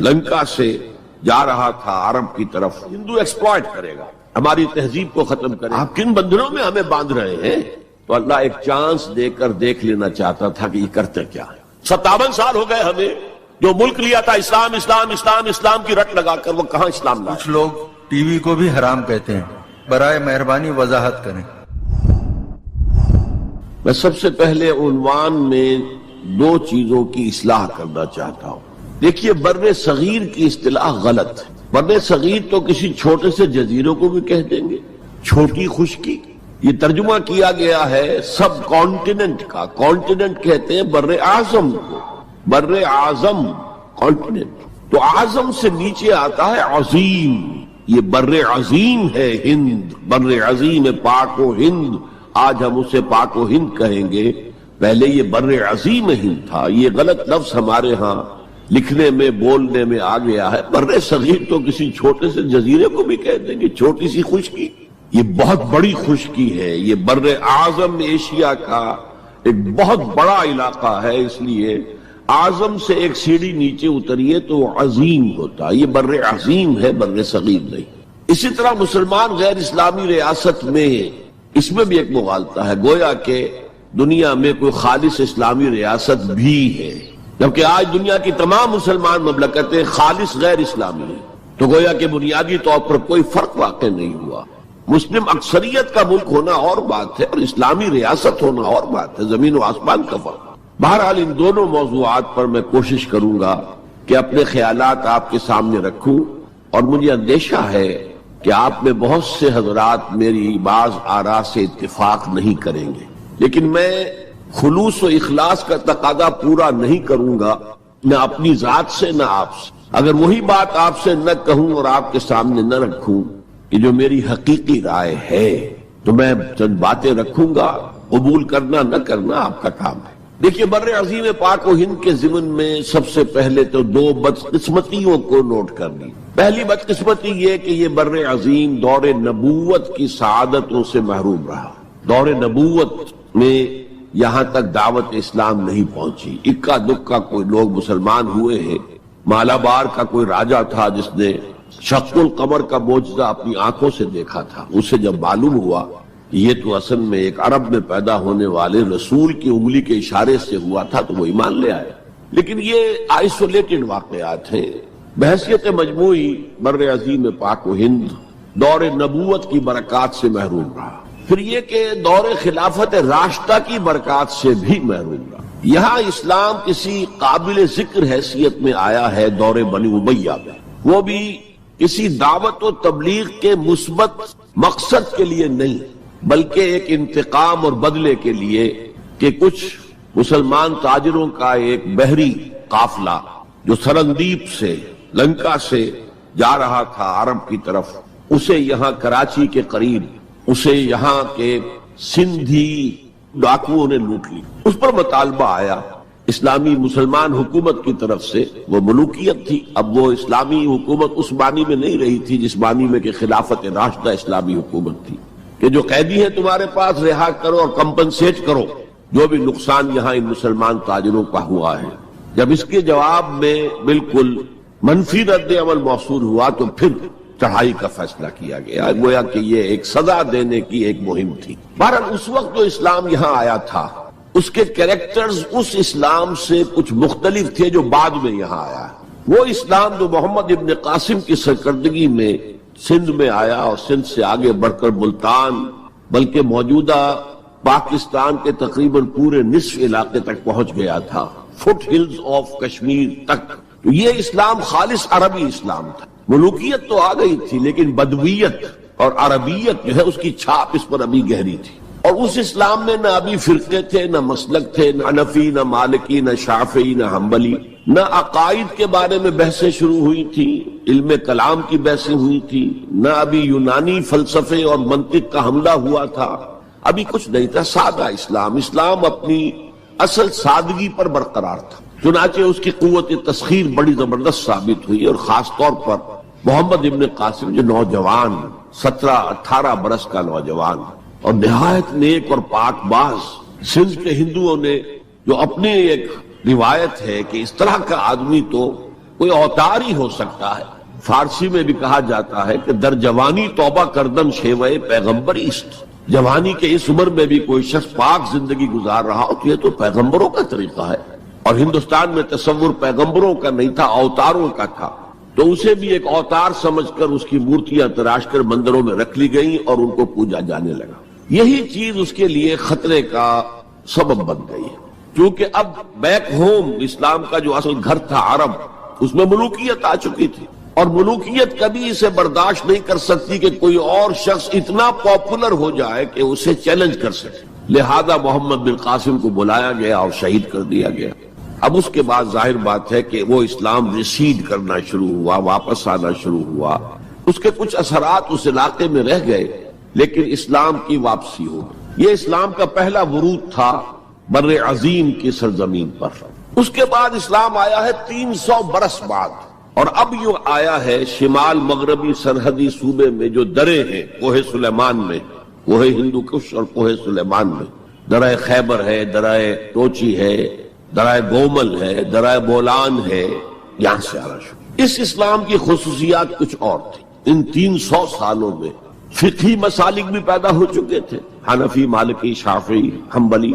لنکا سے جا رہا تھا عرب کی طرف. ہندو ایکسپلائٹ کرے گا, ہماری تہذیب کو ختم کرے گا. آپ کن بندھنوں میں ہمیں باندھ رہے ہیں؟ تو اللہ ایک چانس دے کر دیکھ لینا چاہتا تھا کہ یہ کرتے کیا ہے. 57 سال ہو گئے ہمیں, جو ملک لیا تھا اسلام اسلام اسلام اسلام کی رٹ لگا کر, وہ کہاں اسلام لایا؟ کچھ لوگ ٹی وی کو بھی حرام کہتے ہیں, برائے مہربانی وضاحت کریں. میں سب سے پہلے عنوان میں 2 چیزوں کی اصلاح کرنا چاہتا ہوں. دیکھیے, بر صغیر کی اصطلاح غلط ہے. بر صغیر تو کسی چھوٹے سے جزیروں کو بھی کہہ دیں گے, چھوٹی خشکی. یہ ترجمہ کیا گیا ہے سب کانٹیننٹ کا. کانٹیننٹ کہتے ہیں بر اعظم کو, بر اعظم کانٹیننٹ. تو اعظم سے نیچے آتا ہے عظیم. یہ بر عظیم ہے ہند, بر عظیم ہے پاک و ہند. آج ہم اسے پاک و ہند کہیں گے, پہلے یہ بر عظیم ہند تھا. یہ غلط لفظ ہمارے ہاں لکھنے میں بولنے میں آ گیا ہے. بر صغیر تو کسی چھوٹے سے جزیرے کو بھی کہہ دیں گے, چھوٹی سی خشکی. یہ بہت بڑی خشکی ہے. یہ بر اعظم ایشیا کا ایک بہت بڑا علاقہ ہے, اس لیے اعظم سے ایک سیڑھی نیچے اتریے تو عظیم ہوتا. یہ بر عظیم ہے, بر صغیر نہیں. اسی طرح مسلمان غیر اسلامی ریاست میں اس میں بھی ایک مغالطہ ہے, گویا کہ دنیا میں کوئی خالص اسلامی ریاست بھی ہے, جبکہ آج دنیا کی تمام مسلمان مملکتیں خالص غیر اسلامی ہیں. تو گویا کہ بنیادی طور پر کوئی فرق واقع نہیں ہوا. مسلم اکثریت کا ملک ہونا اور بات ہے, اور اسلامی ریاست ہونا اور بات ہے. زمین و آسمان کا فرق. بہرحال ان دونوں موضوعات پر میں کوشش کروں گا کہ اپنے خیالات آپ کے سامنے رکھوں, اور مجھے اندیشہ ہے کہ آپ میں بہت سے حضرات میری بعض آراء سے اتفاق نہیں کریں گے, لیکن میں خلوص و اخلاص کا تقاضا پورا نہیں کروں گا, نہ اپنی ذات سے نہ آپ سے. اگر وہی بات آپ سے نہ کہوں اور آپ کے سامنے نہ رکھوں کہ جو میری حقیقی رائے ہے, تو میں چند باتیں رکھوں گا, قبول کرنا نہ کرنا آپ کا کام ہے. دیکھیے, بر عظیم پاک و ہند کے ضمن میں سب سے پہلے تو 2 بدقسمتیوں کو نوٹ کر لی. پہلی بدقسمتی یہ کہ یہ بر عظیم دور نبوت کی سعادتوں سے محروم رہا. دور نبوت میں یہاں تک دعوت اسلام نہیں پہنچی. اکا دکا کوئی لوگ مسلمان ہوئے ہیں. مالابار کا کوئی راجہ تھا جس نے شق القمر کا معجزہ اپنی آنکھوں سے دیکھا تھا. اسے جب معلوم ہوا یہ تو اصل میں ایک عرب میں پیدا ہونے والے رسول کی انگلی کے اشارے سے ہوا تھا, تو وہ ایمان لے آیا. لیکن یہ آئسولیٹڈ واقعات ہیں. بحیثیت مجموعی بر عظیم پاک و ہند دور نبوت کی برکات سے محروم رہا. پھر یہ کہ دور خلافت راشدہ کی برکات سے بھی محروم رہا. یہاں اسلام کسی قابل ذکر حیثیت میں آیا ہے دور بنی امیہ میں, وہ بھی کسی دعوت و تبلیغ کے مثبت مقصد کے لیے نہیں, بلکہ ایک انتقام اور بدلے کے لیے کہ کچھ مسلمان تاجروں کا ایک بحری قافلہ جو سرندیپ سے لنکا سے جا رہا تھا عرب کی طرف, اسے یہاں کراچی کے قریب اسے یہاں کے سندھی ڈاکوؤں نے لوٹ لی. اس پر مطالبہ آیا اسلامی مسلمان حکومت کی طرف سے. وہ ملوکیت تھی, اب وہ اسلامی حکومت اس معنی میں نہیں رہی تھی جس معنی میں کہ خلافت راشدہ اسلامی حکومت تھی, کہ جو قیدی ہیں تمہارے پاس رہا کرو اور کمپنسیٹ کرو جو بھی نقصان یہاں ان مسلمان تاجروں کا ہوا ہے. جب اس کے جواب میں بالکل منفی رد عمل موصول ہوا تو پھر چڑھائی کا فیصلہ کیا گیا, گویا کہ یہ ایک سزا دینے کی ایک مہم تھی. بہرحال اس وقت جو اسلام یہاں آیا تھا اس کے کریکٹرز اس اسلام سے کچھ مختلف تھے جو بعد میں یہاں آیا. وہ اسلام جو محمد ابن قاسم کی سرکردگی میں سندھ میں آیا اور سندھ سے آگے بڑھ کر ملتان بلکہ موجودہ پاکستان کے تقریباً پورے نصف علاقے تک پہنچ گیا تھا, فٹ ہلز آف کشمیر تک. تو یہ اسلام خالص عربی اسلام تھا. ملوکیت تو آ گئی تھی لیکن بدویت اور عربیت جو ہے اس کی چھاپ اس پر ابھی گہری تھی. اور اس اسلام میں نہ ابھی فرقے تھے, نہ مسلک تھے, نہ حنفی, نہ مالکی, نہ شافعی, نہ حنبلی, نہ عقائد کے بارے میں بحثیں شروع ہوئی تھی, علم کلام کی بحثیں ہوئی تھی, نہ ابھی یونانی فلسفے اور منطق کا حملہ ہوا تھا, ابھی کچھ نہیں تھا. سادہ اسلام. اسلام اپنی اصل سادگی پر برقرار تھا, چنانچہ اس کی قوت تسخیر بڑی زبردست ثابت ہوئی. اور خاص طور پر محمد ابن قاسم جو نوجوان 17-18 برس کا نوجوان اور نہایت نیک اور پاک باز, سندھ کے ہندوؤں نے جو اپنی ایک روایت ہے کہ اس طرح کا آدمی تو کوئی اوتار ہی ہو سکتا ہے. فارسی میں بھی کہا جاتا ہے کہ در جوانی توبہ کردن شیوے پیغمبری است. جوانی کے اس عمر میں بھی کوئی شخص پاک زندگی گزار رہا ہو تو یہ تو پیغمبروں کا طریقہ ہے. اور ہندوستان میں تصور پیغمبروں کا نہیں تھا، اوتاروں کا تھا، تو اسے بھی ایک اوتار سمجھ کر اس کی مورتیاں تراش کر مندروں میں رکھ لی گئیں اور ان کو پوجا جانے لگا. یہی چیز اس کے لیے خطرے کا سبب بن گئی ہے، کیونکہ اب بیک ہوم اسلام کا جو اصل گھر تھا عرب، اس میں ملوکیت آ چکی تھی، اور ملوکیت کبھی اسے برداشت نہیں کر سکتی کہ کوئی اور شخص اتنا پاپولر ہو جائے کہ اسے چیلنج کر سکے. لہذا محمد بن قاسم کو بلایا گیا اور شہید کر دیا گیا. اب اس کے بعد ظاہر بات ہے کہ وہ اسلام ریسیڈ کرنا شروع ہوا، واپس آنا شروع ہوا. اس کے کچھ اثرات اس علاقے میں رہ گئے، لیکن اسلام کی واپسی ہو گئی. یہ اسلام کا پہلا ورود تھا بر عظیم کی سرزمین پر. اس کے بعد اسلام آیا ہے 300 برس بعد، اور اب یہ آیا ہے شمال مغربی سرحدی صوبے میں جو درے ہیں، کوہ سلیمان میں، کوہ ہندو کش اور کوہ سلیمان میں، درہ خیبر ہے، درہ ٹوچی ہے، درائے گومل ہے، درائے بولان ہے، یہاں سے آنا شروع. اس اسلام کی خصوصیات کچھ اور تھی. ان 300 سالوں میں فقہی مسالک بھی پیدا ہو چکے تھے، حنفی، مالکی، شافعی، حنبلی،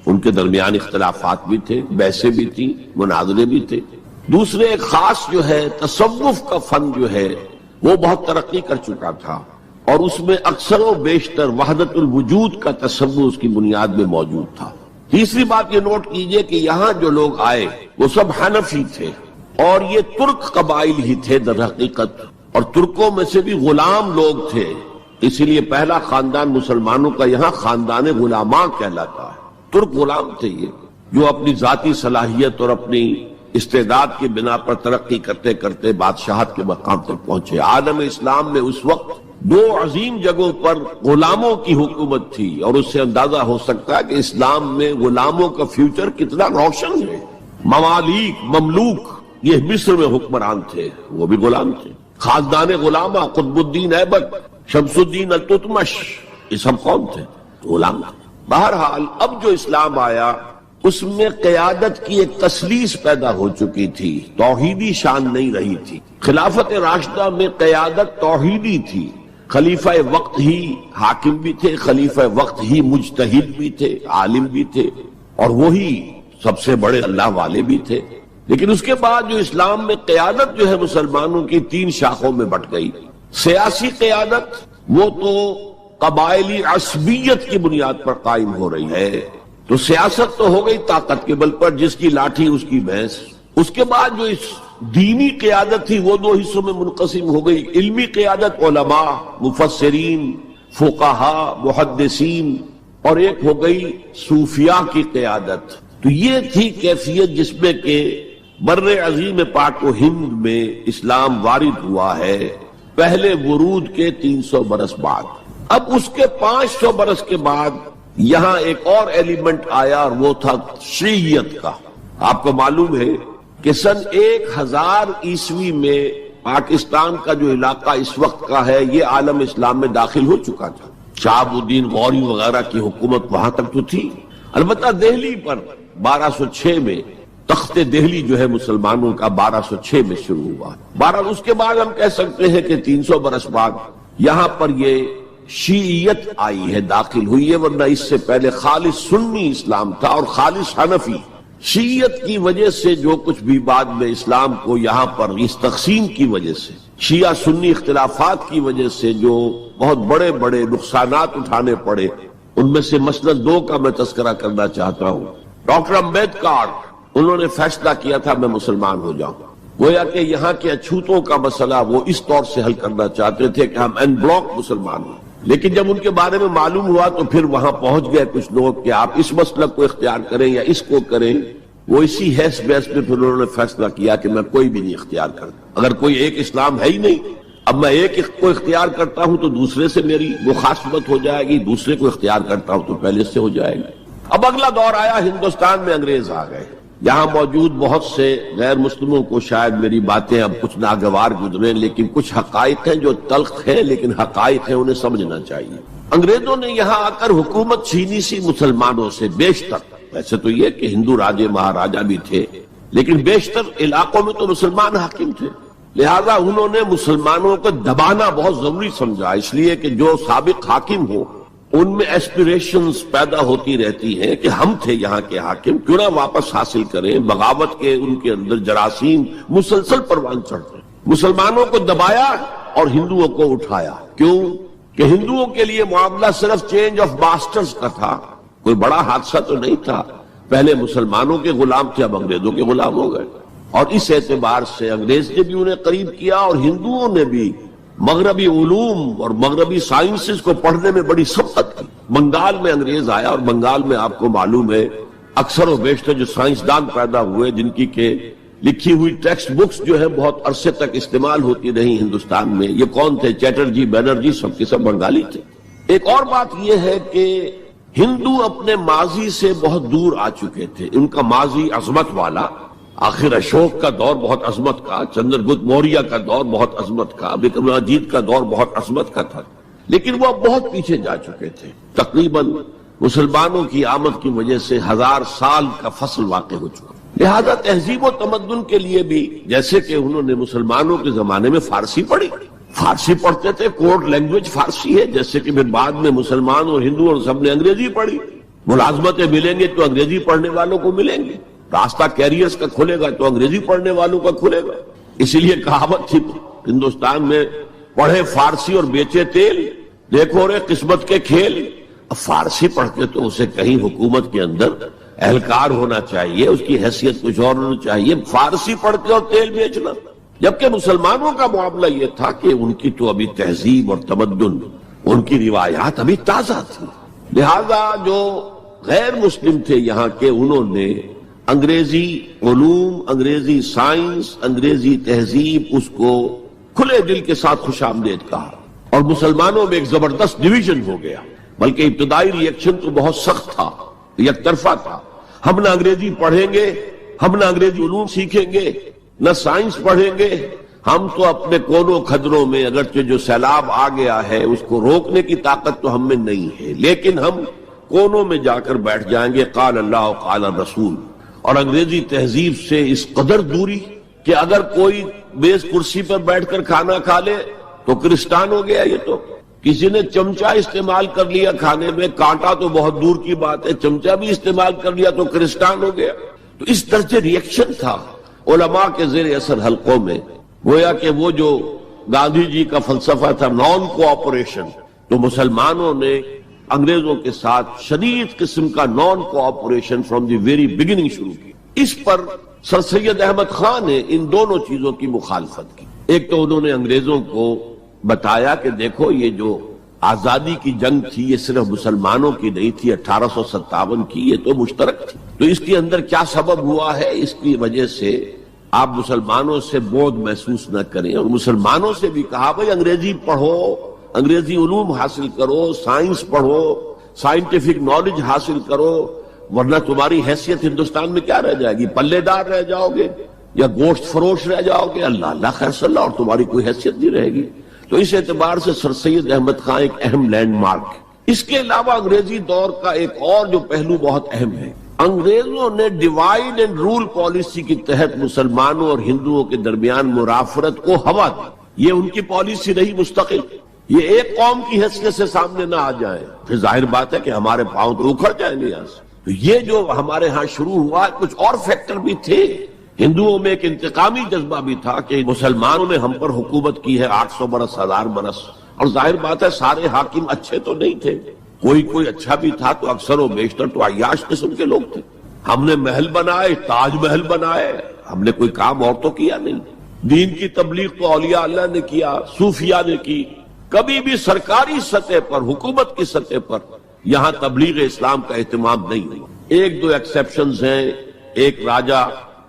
ان کے درمیان اختلافات بھی تھے، بحثیں بھی تھیں، مناظرے بھی تھے. دوسرے ایک خاص جو ہے تصوف کا فن جو ہے وہ بہت ترقی کر چکا تھا، اور اس میں اکثر و بیشتر وحدت الوجود کا تصور اس کی بنیاد میں موجود تھا. تیسری بات یہ نوٹ کیجئے کہ یہاں جو لوگ آئے وہ سب حنفی تھے، اور یہ ترک قبائل ہی تھے در حقیقت، اور ترکوں میں سے بھی غلام لوگ تھے. اسی لیے پہلا خاندان مسلمانوں کا یہاں خاندان غلاماں کہلاتا ہے. ترک غلام تھے یہ، جو اپنی ذاتی صلاحیت اور اپنی استعداد کی بنا پر ترقی کرتے کرتے بادشاہت کے مقام تک پہنچے. عالم اسلام میں اس وقت 2 عظیم جگہوں پر غلاموں کی حکومت تھی، اور اس سے اندازہ ہو سکتا ہے کہ اسلام میں غلاموں کا فیوچر کتنا روشن ہے. ممالک، مملوک، یہ مصر میں حکمران تھے، وہ بھی غلام تھے. خاندان غلامہ، قطب الدین ایبک، شمس الدین التتمش، یہ سب کون تھے؟ غلام. بہرحال اب جو اسلام آیا اس میں قیادت کی ایک تسلیس پیدا ہو چکی تھی، توحیدی شان نہیں رہی تھی. خلافت راشدہ میں قیادت توحیدی تھی. خلیفہ وقت ہی حاکم بھی تھے، خلیفہ وقت ہی مجتہد بھی تھے، عالم بھی تھے، اور وہی سب سے بڑے اللہ والے بھی تھے. لیکن اس کے بعد جو اسلام میں قیادت جو ہے مسلمانوں کی 3 شاخوں میں بٹ گئی. سیاسی قیادت وہ تو قبائلی عصبیت کی بنیاد پر قائم ہو رہی ہے، تو سیاست تو ہو گئی طاقت کے بل پر، جس کی لاٹھی اس کی بھینس. اس کے بعد جو اس دینی قیادت تھی وہ 2 حصوں میں منقسم ہو گئی. علمی قیادت، علماء، مفسرین، فقہاء، محدثین، اور ایک ہو گئی صوفیاء کی قیادت. تو یہ تھی کیفیت جس میں کہ بر عظیم پاک و ہند میں اسلام وارد ہوا ہے پہلے ورود کے 300 برس بعد. اب اس کے 500 برس کے بعد یہاں ایک اور ایلیمنٹ آیا، اور وہ تھا شیعیت کا. آپ کو معلوم ہے کہ سن 1000 عیسوی میں پاکستان کا جو علاقہ اس وقت کا ہے یہ عالم اسلام میں داخل ہو چکا تھا. شہاب الدین غوری وغیرہ کی حکومت وہاں تک تو تھی. البتہ دہلی پر 1206 میں تخت دہلی جو ہے مسلمانوں کا 1206 میں شروع ہوا. بہرحال اس کے بعد ہم کہہ سکتے ہیں کہ 300 برس بعد یہاں پر یہ شیعیت آئی ہے، داخل ہوئی ہے، ورنہ اس سے پہلے خالص سنی اسلام تھا اور خالص حنفی. شیعیت کی وجہ سے جو کچھ بھی بعد میں اسلام کو یہاں پر اس تقسیم کی وجہ سے، شیعہ سنی اختلافات کی وجہ سے جو بہت بڑے بڑے نقصانات اٹھانے پڑے، ان میں سے مثلاً 2 کا میں تذکرہ کرنا چاہتا ہوں. ڈاکٹر امبیڈکر، انہوں نے فیصلہ کیا تھا میں مسلمان ہو جاؤں. گویا کہ یہاں کے اچھوتوں کا مسئلہ وہ اس طور سے حل کرنا چاہتے تھے کہ ہم این بلاک مسلمان ہوں. لیکن جب ان کے بارے میں معلوم ہوا تو پھر وہاں پہنچ گئے کچھ لوگ کہ آپ اس مسلک کو اختیار کریں یا اس کو کریں. وہ اسی حیث بحث میں پھر انہوں نے فیصلہ کیا کہ میں کوئی بھی نہیں اختیار کرتا. اگر کوئی ایک اسلام ہے ہی نہیں، اب میں ایک کو اختیار کرتا ہوں تو دوسرے سے میری مخاصمت ہو جائے گی، دوسرے کو اختیار کرتا ہوں تو پہلے سے ہو جائے گی. اب اگلا دور آیا، ہندوستان میں انگریز آ گئے. یہاں موجود بہت سے غیر مسلموں کو شاید میری باتیں اب کچھ ناگوار گزریں، لیکن کچھ حقائق ہیں جو تلخ ہیں لیکن حقائق ہیں، انہیں سمجھنا چاہیے. انگریزوں نے یہاں آ کر حکومت چھینی سی مسلمانوں سے بیشتر. ویسے تو یہ کہ ہندو راجے مہاراجا بھی تھے، لیکن بیشتر علاقوں میں تو مسلمان حاکم تھے، لہذا انہوں نے مسلمانوں کو دبانا بہت ضروری سمجھا، اس لیے کہ جو سابق حاکم ہو ان میں ایسپیریشنز پیدا ہوتی رہتی ہیں کہ ہم تھے یہاں کے حاکم، کیوں نہ واپس حاصل کریں، بغاوت کے ان کے اندر جراثیم مسلسل پروان چڑھتے ہیں۔ مسلمانوں کو دبایا اور ہندوؤں کو اٹھایا، کیوں کہ ہندوؤں کے لیے معاملہ صرف چینج آف ماسٹرز کا تھا، کوئی بڑا حادثہ تو نہیں تھا، پہلے مسلمانوں کے غلام تھے اب انگریزوں کے غلام ہو گئے، اور اس اعتبار سے انگریز نے بھی انہیں قریب کیا اور ہندوؤں نے بھی مغربی علوم اور مغربی سائنسز کو پڑھنے میں بڑی سبقت کی۔ بنگال میں انگریز آیا اور بنگال میں آپ کو معلوم ہے اکثر و بیشتر جو سائنسدان پیدا ہوئے جن کی کہ لکھی ہوئی ٹیکسٹ بکس جو ہے بہت عرصے تک استعمال ہوتی رہی ہندوستان میں، یہ کون تھے؟ چیٹرجی، بینرجی، سب کے سب بنگالی تھے۔ ایک اور بات یہ ہے کہ ہندو اپنے ماضی سے بہت دور آ چکے تھے، ان کا ماضی عظمت والا، آخر اشوک کا دور بہت عظمت کا، چندر گپت موریہ کا دور بہت عظمت کا، وکرماجیت کا دور بہت عظمت کا تھا، لیکن وہ بہت پیچھے جا چکے تھے۔ تقریباً مسلمانوں کی آمد کی وجہ سے 1000 سال کا فصل واقع ہو چکا، لہذا تہذیب و تمدن کے لیے بھی جیسے کہ انہوں نے مسلمانوں کے زمانے میں فارسی پڑھی، فارسی پڑھتے تھے، کوڈ لینگویج فارسی ہے، جیسے کہ پھر بعد میں مسلمان اور ہندو اور سب نے انگریزی پڑھی، ملازمتیں ملیں گے تو انگریزی پڑھنے والوں کو ملیں گے، راستہ کیریئرز کا کھلے گا تو انگریزی پڑھنے والوں کا کھلے گا، اسی لیے کہاوت تھی ہندوستان میں، پڑھے فارسی اور بیچے تیل، دیکھو رے قسمت کے کھیل۔ اب فارسی پڑھ کے تو اسے کہیں حکومت کے اندر اہلکار ہونا چاہیے، اس کی حیثیت کچھ اور ہونا چاہیے، فارسی پڑھ کے اور تیل بیچنا، جبکہ مسلمانوں کا معاملہ یہ تھا کہ ان کی تو ابھی تہذیب اور تمدن، ان کی روایات ابھی تازہ تھی، لہذا جو غیر مسلم تھے یہاں کے انہوں نے انگریزی علوم، انگریزی سائنس، انگریزی تہذیب اس کو کھلے دل کے ساتھ خوش آمدید کہا، اور مسلمانوں میں ایک زبردست ڈویژن ہو گیا، بلکہ ابتدائی ری ایکشن تو بہت سخت تھا، یک طرفہ تھا، ہم نہ انگریزی پڑھیں گے، ہم نہ انگریزی علوم سیکھیں گے، نہ سائنس پڑھیں گے، ہم تو اپنے کونوں کھدروں میں اگرچہ جو سیلاب آ گیا ہے اس کو روکنے کی طاقت تو ہم میں نہیں ہے، لیکن ہم کونوں میں جا کر بیٹھ جائیں گے، قال اللہ قال الرسول، اور انگریزی تہذیب سے اس قدر دوری کہ اگر کوئی میز کرسی پر بیٹھ کر کھانا کھا لے تو کرسٹان ہو گیا، یہ تو کسی نے چمچہ استعمال کر لیا کھانے میں، کانٹا تو بہت دور کی بات ہے، چمچہ بھی استعمال کر لیا تو کرسٹان ہو گیا، تو اس درجے ری ایکشن تھا علماء کے زیر اثر حلقوں میں، گویا کہ وہ جو گاندھی جی کا فلسفہ تھا نان کوآپریشن، تو مسلمانوں نے انگریزوں کے ساتھ شدید قسم کا naan cooperation from the very beginning شروع کی۔ اس پر سر سید احمد خان نے ان دونوں چیزوں کی مخالفت کی۔ ایک تو انہوں نے انگریزوں کو بتایا کہ دیکھو یہ جو آزادی کی جنگ تھی یہ صرف مسلمانوں کی نہیں تھی، 1857 کی، یہ تو مشترک تھی، تو اس کے اندر کیا سبب ہوا ہے، اس کی وجہ سے آپ مسلمانوں سے بودھ محسوس نہ کریں، اور مسلمانوں سے بھی کہا بھائی انگریزی پڑھو، انگریزی علوم حاصل کرو، سائنس پڑھو، سائنٹیفک نالج حاصل کرو، ورنہ تمہاری حیثیت ہندوستان میں کیا رہ جائے گی، پلے دار رہ جاؤ گے یا گوشت فروش رہ جاؤ گے، اللہ اللہ خیر صلی اللہ، اور تمہاری کوئی حیثیت نہیں رہے گی۔ تو اس اعتبار سے سر سید احمد خان ایک اہم لینڈ مارک ہے۔ اس کے علاوہ انگریزی دور کا ایک اور جو پہلو بہت اہم ہے، انگریزوں نے ڈیوائڈ اینڈ رول پالیسی کے تحت مسلمانوں اور ہندوؤں کے درمیان مرافرت کو ہوا دی، یہ ان کی پالیسی رہی مستقل، یہ ایک قوم کی حیثیت سے سامنے نہ آ جائیں، پھر ظاہر بات ہے کہ ہمارے پاؤں تو اکھڑ جائیں گے یہاں سے۔ تو یہ جو ہمارے ہاں شروع ہوا، کچھ اور فیکٹر بھی تھے، ہندوؤں میں ایک انتقامی جذبہ بھی تھا کہ مسلمانوں نے ہم پر حکومت کی ہے 800 برس 1000 برس، اور ظاہر بات ہے سارے حاکم اچھے تو نہیں تھے، کوئی اچھا بھی تھا، تو اکثر و بیشتر تو عیاش قسم کے لوگ تھے۔ ہم نے محل بنائے، تاج محل بنائے، ہم نے کوئی کام اور تو کیا نہیں، دین کی تبلیغ تو اولیاء اللہ نے کیا، صوفیاء نے کی، کبھی بھی سرکاری سطح پر، حکومت کی سطح پر یہاں تبلیغ اسلام کا اہتمام نہیں ہوا۔ ایک دو ایکسیپشنز ہیں، ایک راجہ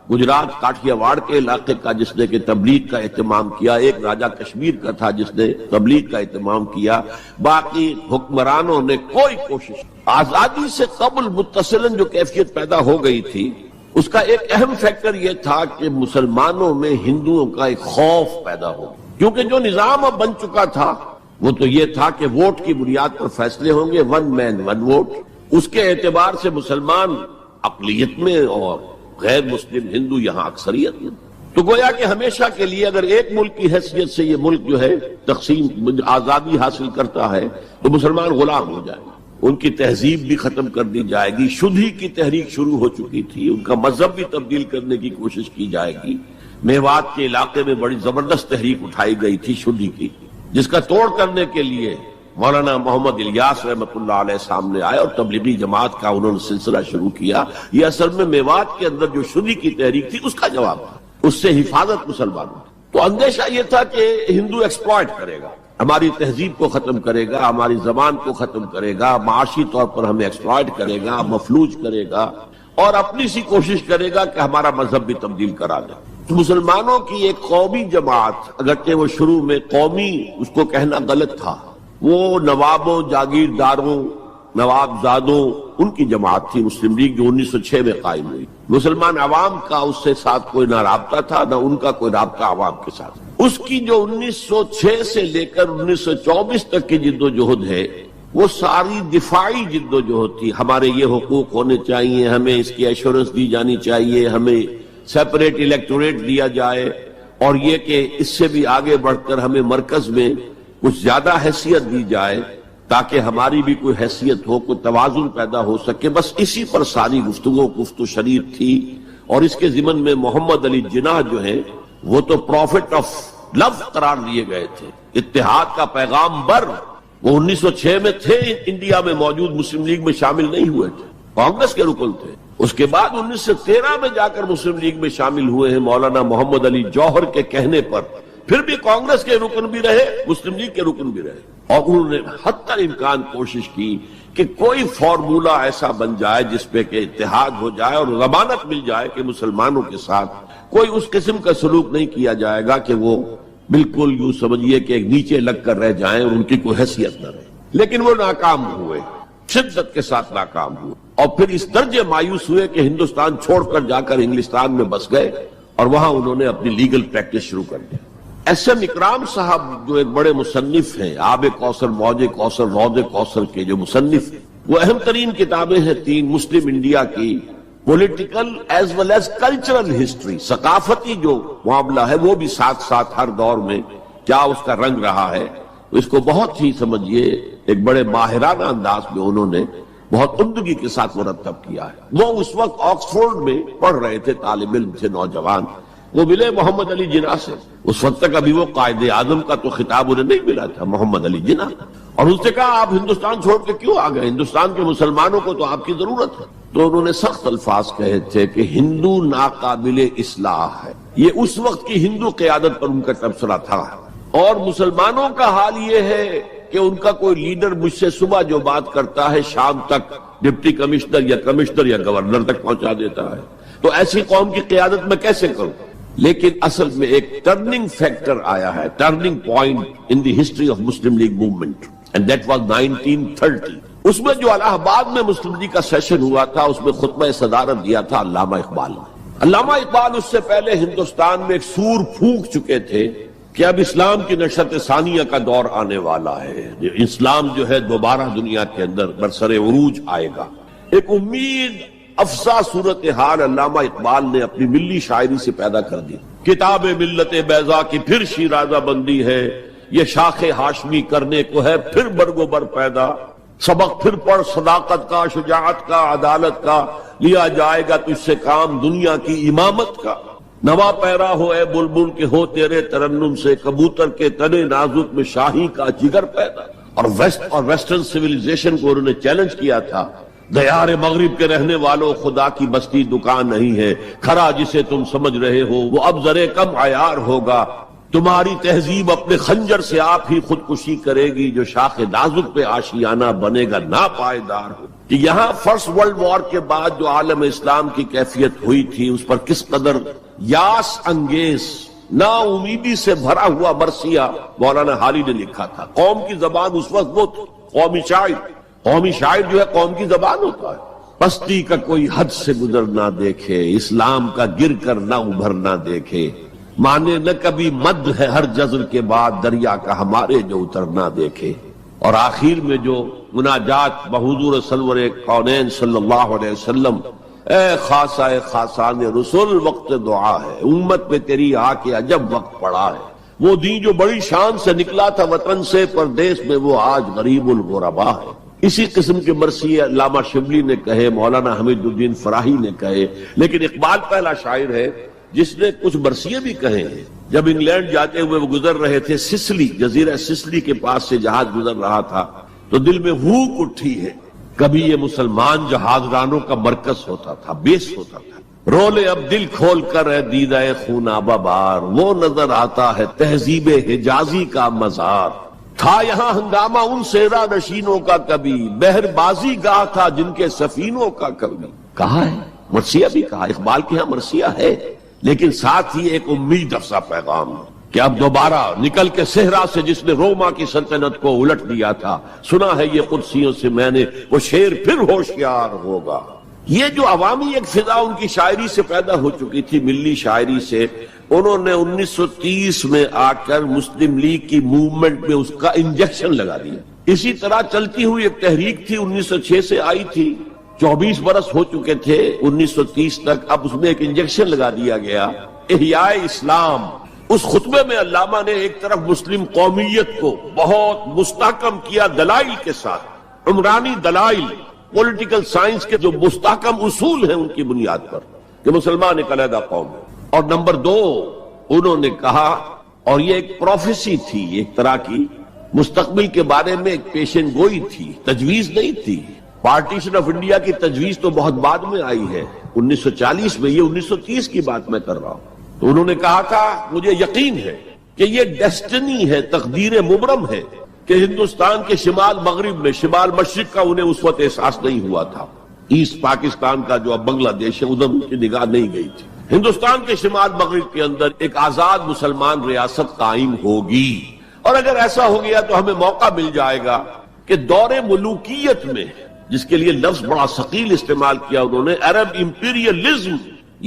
گجرات کاٹھیا واڑ کے علاقے کا جس نے کہ تبلیغ کا اہتمام کیا، ایک راجہ کشمیر کا تھا جس نے تبلیغ کا اہتمام کیا، باقی حکمرانوں نے کوئی کوشش۔ آزادی سے قبل متصلاً جو کیفیت پیدا ہو گئی تھی، اس کا ایک اہم فیکٹر یہ تھا کہ مسلمانوں میں ہندوؤں کا ایک خوف پیدا ہو گیا، کیونکہ جو نظام اب بن چکا تھا وہ تو یہ تھا کہ ووٹ کی بنیاد پر فیصلے ہوں گے، ون مین ون ووٹ، اس کے اعتبار سے مسلمان اقلیت میں اور غیر مسلم ہندو یہاں اکثریت ہے۔ تو گویا کہ ہمیشہ کے لیے اگر ایک ملک کی حیثیت سے یہ ملک جو ہے تقسیم آزادی حاصل کرتا ہے تو مسلمان غلام ہو جائیں گے، ان کی تہذیب بھی ختم کر دی جائے گی، شدھی کی تحریک شروع ہو چکی تھی، ان کا مذہب بھی تبدیل کرنے کی کوشش کی جائے گی۔ میوات کے علاقے میں بڑی زبردست تحریک اٹھائی گئی تھی شدھی کی، جس کا توڑ کرنے کے لیے مولانا محمد الیاس رحمۃ اللہ علیہ سامنے آئے اور تبلیغی جماعت کا انہوں نے سلسلہ شروع کیا۔ یہ اصل میں میوات کے اندر جو شدھی کی تحریک تھی اس کا جواب تھا، اس سے حفاظت مسلمانوں کی۔ تو اندیشہ یہ تھا کہ ہندو ایکسپلائٹ کرے گا، ہماری تہذیب کو ختم کرے گا، ہماری زبان کو ختم کرے گا، معاشی طور پر ہمیں ایکسپلائٹ کرے گا، مفلوج کرے گا، اور اپنی سی کوشش کرے گا کہ ہمارا مذہب بھی تبدیل کرا دے۔ تو مسلمانوں کی ایک قومی جماعت، اگرچہ وہ شروع میں قومی اس کو کہنا غلط تھا، وہ نوابوں، جاگیرداروں، نواب زادوں ان کی جماعت تھی مسلم لیگ، جو 1906 میں قائم ہوئی۔ مسلمان عوام کا اس سے ساتھ کوئی نہ رابطہ تھا، نہ ان کا کوئی رابطہ عوام کے ساتھ۔ اس کی جو 1906 سے لے کر 1924 تک کی جد و جہد ہے، وہ ساری دفاعی جد و جہد تھی۔ ہمارے یہ حقوق ہونے چاہیے، ہمیں اس کی ایشورنس دی جانی چاہیے، ہمیں سیپریٹ الیکٹوریٹ دیا جائے، اور یہ کہ اس سے بھی آگے بڑھ کر ہمیں مرکز میں کچھ زیادہ حیثیت دی جائے تاکہ ہماری بھی کوئی حیثیت ہو، کوئی توازن پیدا ہو سکے۔ بس اسی پر ساری گفتگو گفت و شنید تھی، اور اس کے ضمن میں محمد علی جناح جو ہیں وہ تو پروفٹ آف لو قرار دیے گئے تھے، اتحاد کا پیغام بر۔ وہ 1906 میں تھے انڈیا میں موجود، مسلم لیگ میں شامل نہیں ہوئے تھے، کانگریس کے رکن تھے۔ اس کے بعد 1913 میں جا کر مسلم لیگ میں شامل ہوئے ہیں مولانا محمد علی جوہر کے کہنے پر، پھر بھی کانگریس کے رکن بھی رہے، مسلم لیگ کے رکن بھی رہے، اور انہوں نے حتی الامکان کوشش کی کہ کوئی فارمولا ایسا بن جائے جس پہ کہ اتحاد ہو جائے اور ضمانت مل جائے کہ مسلمانوں کے ساتھ کوئی اس قسم کا سلوک نہیں کیا جائے گا کہ وہ بالکل یوں سمجھیے کہ ایک نیچے لگ کر رہ جائیں اور ان کی کوئی حیثیت نہ رہے۔ لیکن وہ ناکام ہوئے، شدت کے ساتھ ناکام ہوئے، اور پھر اس درجے مایوس ہوئے کہ ہندوستان چھوڑ کر جا کر انگلستان میں بس گئے، اور وہاں انہوں نے اپنی لیگل پریکٹس شروع کر دی۔ ایس ایم اکرام صاحب جو ایک بڑے مصنف ہیں، آب کوثر، موج کوثر، رود کوثر کے جو مصنف ہیں، وہ اہم ترین کتابیں ہیں تین مسلم انڈیا کی، political as well as cultural history, ثقافتی جو معاملہ ہے وہ بھی ساتھ ساتھ ہر دور میں کیا اس کا رنگ رہا ہے، اس کو بہت ہی سمجھیے ایک بڑے ماہرانہ انداز میں انہوں نے بہت عمدگی کے ساتھ مرتب کیا ہے۔ وہ اس وقت آکسفورڈ میں پڑھ رہے تھے، طالب علم تھے، نوجوان، وہ ملے محمد علی جناح سے۔ اس وقت تک ابھی وہ قائد اعظم کا تو خطاب انہیں نہیں ملا تھا، محمد علی جناح، اور اس نے کہا آپ ہندوستان چھوڑ کے کیوں آ گئے، ہندوستان کے مسلمانوں کو تو آپ کی ضرورت ہے۔ تو انہوں نے سخت الفاظ کہے تھے کہ ہندو ناقابل اصلاح ہے۔ یہ اس وقت کی ہندو قیادت پر ان کا تبصرہ تھا، اور مسلمانوں کا حال یہ ہے کہ ان کا کوئی لیڈر مجھ سے صبح جو بات کرتا ہے شام تک ڈپٹی کمشنر یا کمشنر یا گورنر تک پہنچا دیتا ہے، تو ایسی قوم کی قیادت میں کیسے کروں؟ لیکن اصل میں ایک ٹرننگ فیکٹر آیا ہے، turning point in the history of Muslim league movement, and that was 1930۔ اس میں جو الہ آباد میں مسلم لیگ کا سیشن ہوا تھا، اس میں خطبہ صدارت دیا تھا علامہ اقبال نے۔ علامہ اقبال اس سے پہلے ہندوستان میں ایک سور پھونک چکے تھے کہ اب اسلام کی نشرت ثانیہ کا دور آنے والا ہے، اسلام جو ہے دوبارہ دنیا کے اندر برسر عروج آئے گا۔ ایک امید افزا صورتحال علامہ اقبال نے اپنی ملی شاعری سے پیدا کر دی۔ کتاب ملت بیضا کی پھر شیرازہ بندی ہے، یہ شاخ ہاشمی کرنے کو ہے پھر برگ و بر پیدا، سبق پھر پڑھ صداقت کا، شجاعت کا، عدالت کا، لیا جائے گا تجھ سے کام دنیا کی امامت کا۔ نوا پیرا ہو اے بلبل کے ہو تیرے ترنم سے، کبوتر کے تنے نازک میں شاہی کا جگر پیدا۔ اور ویسٹرن سیویلائزیشن کو انہوں نے چیلنج کیا تھا، دیار مغرب کے رہنے والوں خدا کی بستی دکان نہیں ہے، کھرا جسے تم سمجھ رہے ہو وہ اب ذرے کم عیار ہوگا، تمہاری تہذیب اپنے خنجر سے آپ ہی خودکشی کرے گی، جو شاخ نازک پہ آشیانہ بنے گا ناپائیدار ہو۔ کہ یہاں فرسٹ ورلڈ وار کے بعد جو عالم اسلام کی کیفیت ہوئی تھی، اس پر کس قدر یاس انگیز، نا امیدی سے بھرا ہوا مرثیہ مولانا حالی نے لکھا تھا۔ قوم کی زبان اس وقت وہ قومی شاعر جو ہے قوم کی زبان ہوتا ہے۔ پستی کا کوئی حد سے گزر نہ دیکھے، اسلام کا گر کر نہ ابھر نہ دیکھے، مانے نہ کبھی مد ہے ہر جزر کے بعد دریا کا ہمارے جو اتر نہ دیکھے۔ اور آخر میں جو مناجات بحضور سرور کونین صلی اللہ علیہ وسلم اے خاصہ خاصان رسول وقت دعا ہے، امت پہ تیری آ کے عجب وقت پڑا ہے، وہ دین جو بڑی شان سے نکلا تھا وطن سے پردیس میں وہ آج غریب الغربا ہے۔ اسی قسم کے مرثیے علامہ شبلی نے کہے، مولانا حمید الدین فراہی نے کہے، لیکن اقبال پہلا شاعر ہے جس نے کچھ مرثیے بھی کہے ہیں۔ جب انگلینڈ جاتے ہوئے وہ گزر رہے تھے سسلی، جزیرہ سسلی کے پاس سے جہاز گزر رہا تھا تو دل میں ہوک اٹھی ہے، کبھی یہ مسلمان جہاز رانوں کا مرکز ہوتا تھا، بیس ہوتا تھا، رولے اب دل کھول کر ہے دیدہ خونابہ بار، وہ نظر آتا ہے تہذیب حجازی کا مزار، تھا یہاں ہنگامہ ان سیرا نشینوں کا کبھی، بحر بازی گاہ تھا جن کے سفینوں کا کبھی۔ کہا ہے مرثیہ بھی کہا، اقبال کے ہاں مرثیہ ہے، لیکن ساتھ ہی ایک امید افزا پیغام کہ اب دوبارہ نکل کے صحرا سے جس نے روما کی سلطنت کو الٹ دیا تھا، سنا ہے یہ قدسیوں سے میں نے، وہ شیر پھر ہوشیار ہوگا۔ یہ جو عوامی ایک فضا ان کی شاعری سے پیدا ہو چکی تھی، ملی شاعری سے، انہوں نے 1930 میں آ کر مسلم لیگ کی موومنٹ میں اس کا انجیکشن لگا دیا۔ اسی طرح چلتی ہوئی ایک تحریک تھی، 1906 سے آئی تھی، 24 برس ہو چکے تھے 1930 تک، اب اس میں ایک انجیکشن لگا دیا گیا، احیاء اسلام۔ اس خطبے میں علامہ نے ایک طرف مسلم قومیت کو بہت مستحکم کیا دلائل کے ساتھ، عمرانی دلائل، پولیٹیکل سائنس کے جو مستحکم اصول ہیں ان کی بنیاد پر کہ مسلمان ایک علیحدہ قوم ہے، اور نمبر 2 انہوں نے کہا، اور یہ ایک پروفیسی تھی، ایک طرح کی مستقبل کے بارے میں ایک پیشن گوئی تھی، تجویز نہیں تھی۔ پارٹیشن آف انڈیا کی تجویز تو بہت بعد میں آئی ہے، 1940 میں، یہ 1930 کی بات میں کر رہا ہوں۔ تو انہوں نے کہا تھا مجھے یقین ہے کہ یہ ڈیسٹنی ہے، تقدیر مبرم ہے کہ ہندوستان کے شمال مغرب میں، شمال مشرق کا انہیں اس وقت احساس نہیں ہوا تھا، ایسٹ پاکستان کا جو اب بنگلہ دیش ہے ادھر ان کی نگاہ نہیں گئی تھی، ہندوستان کے شمال مغرب کے اندر ایک آزاد مسلمان ریاست قائم ہوگی، اور اگر ایسا ہو گیا تو ہمیں موقع مل جائے گا کہ دور ملوکیت میں، جس کے لیے لفظ بڑا ثقیل استعمال کیا انہوں نے، عرب امپیریلزم،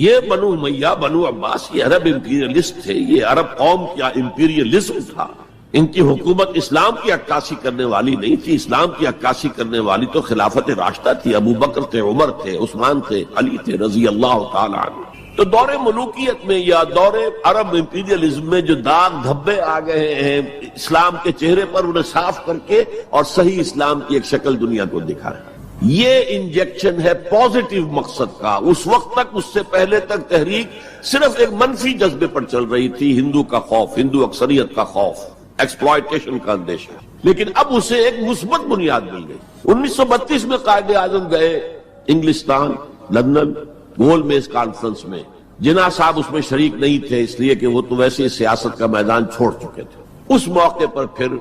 یہ بنو امیہ، بنو عباس یہ عرب امپیریلسٹ تھے، یہ عرب قوم کا امپیریلزم تھا، ان کی حکومت اسلام کی عکاسی کرنے والی نہیں تھی، اسلام کی عکاسی کرنے والی تو خلافت راشدہ تھی، ابو بکر تھے، عمر تھے، عثمان تھے، علی تھے رضی اللہ تعالی عنہ۔ تو دور ملوکیت میں یا دور عرب امپیریلزم میں جو داغ دھبے آ گئے ہیں اسلام کے چہرے پر، انہیں صاف کر کے اور صحیح اسلام کی ایک شکل دنیا کو دکھائے، یہ انجیکشن ہے پازیٹیو مقصد کا۔ اس وقت تک، اس سے پہلے تک تحریک صرف ایک منفی جذبے پر چل رہی تھی، ہندو کا خوف، ہندو اکثریت کا خوف، ایکسپلائٹیشن کا اندیشہ، لیکن اب اسے ایک مثبت بنیاد مل گئی۔ 1932 میں قائد اعظم گئے انگلستان، لندن، گول میز کانفرنس میں، جناح صاحب اس میں شریک نہیں تھے اس لیے کہ وہ تو ویسے سیاست کا میدان چھوڑ چکے تھے۔ اس موقع پر پھر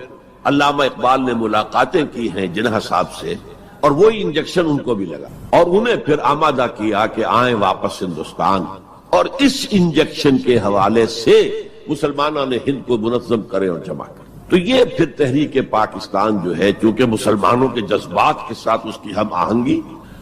علامہ اقبال نے ملاقاتیں کی ہیں جناح صاحب سے، اور وہی انجیکشن ان کو بھی لگا، اور انہیں پھر آمادہ کیا کہ آئیں واپس ہندوستان، اور اس انجیکشن کے حوالے سے مسلمانوں نے ہند کو منظم کرے اور جمع کرے۔ تو یہ پھر تحریک پاکستان جو ہے، چونکہ مسلمانوں کے جذبات کے ساتھ اس کی ہم آہنگی،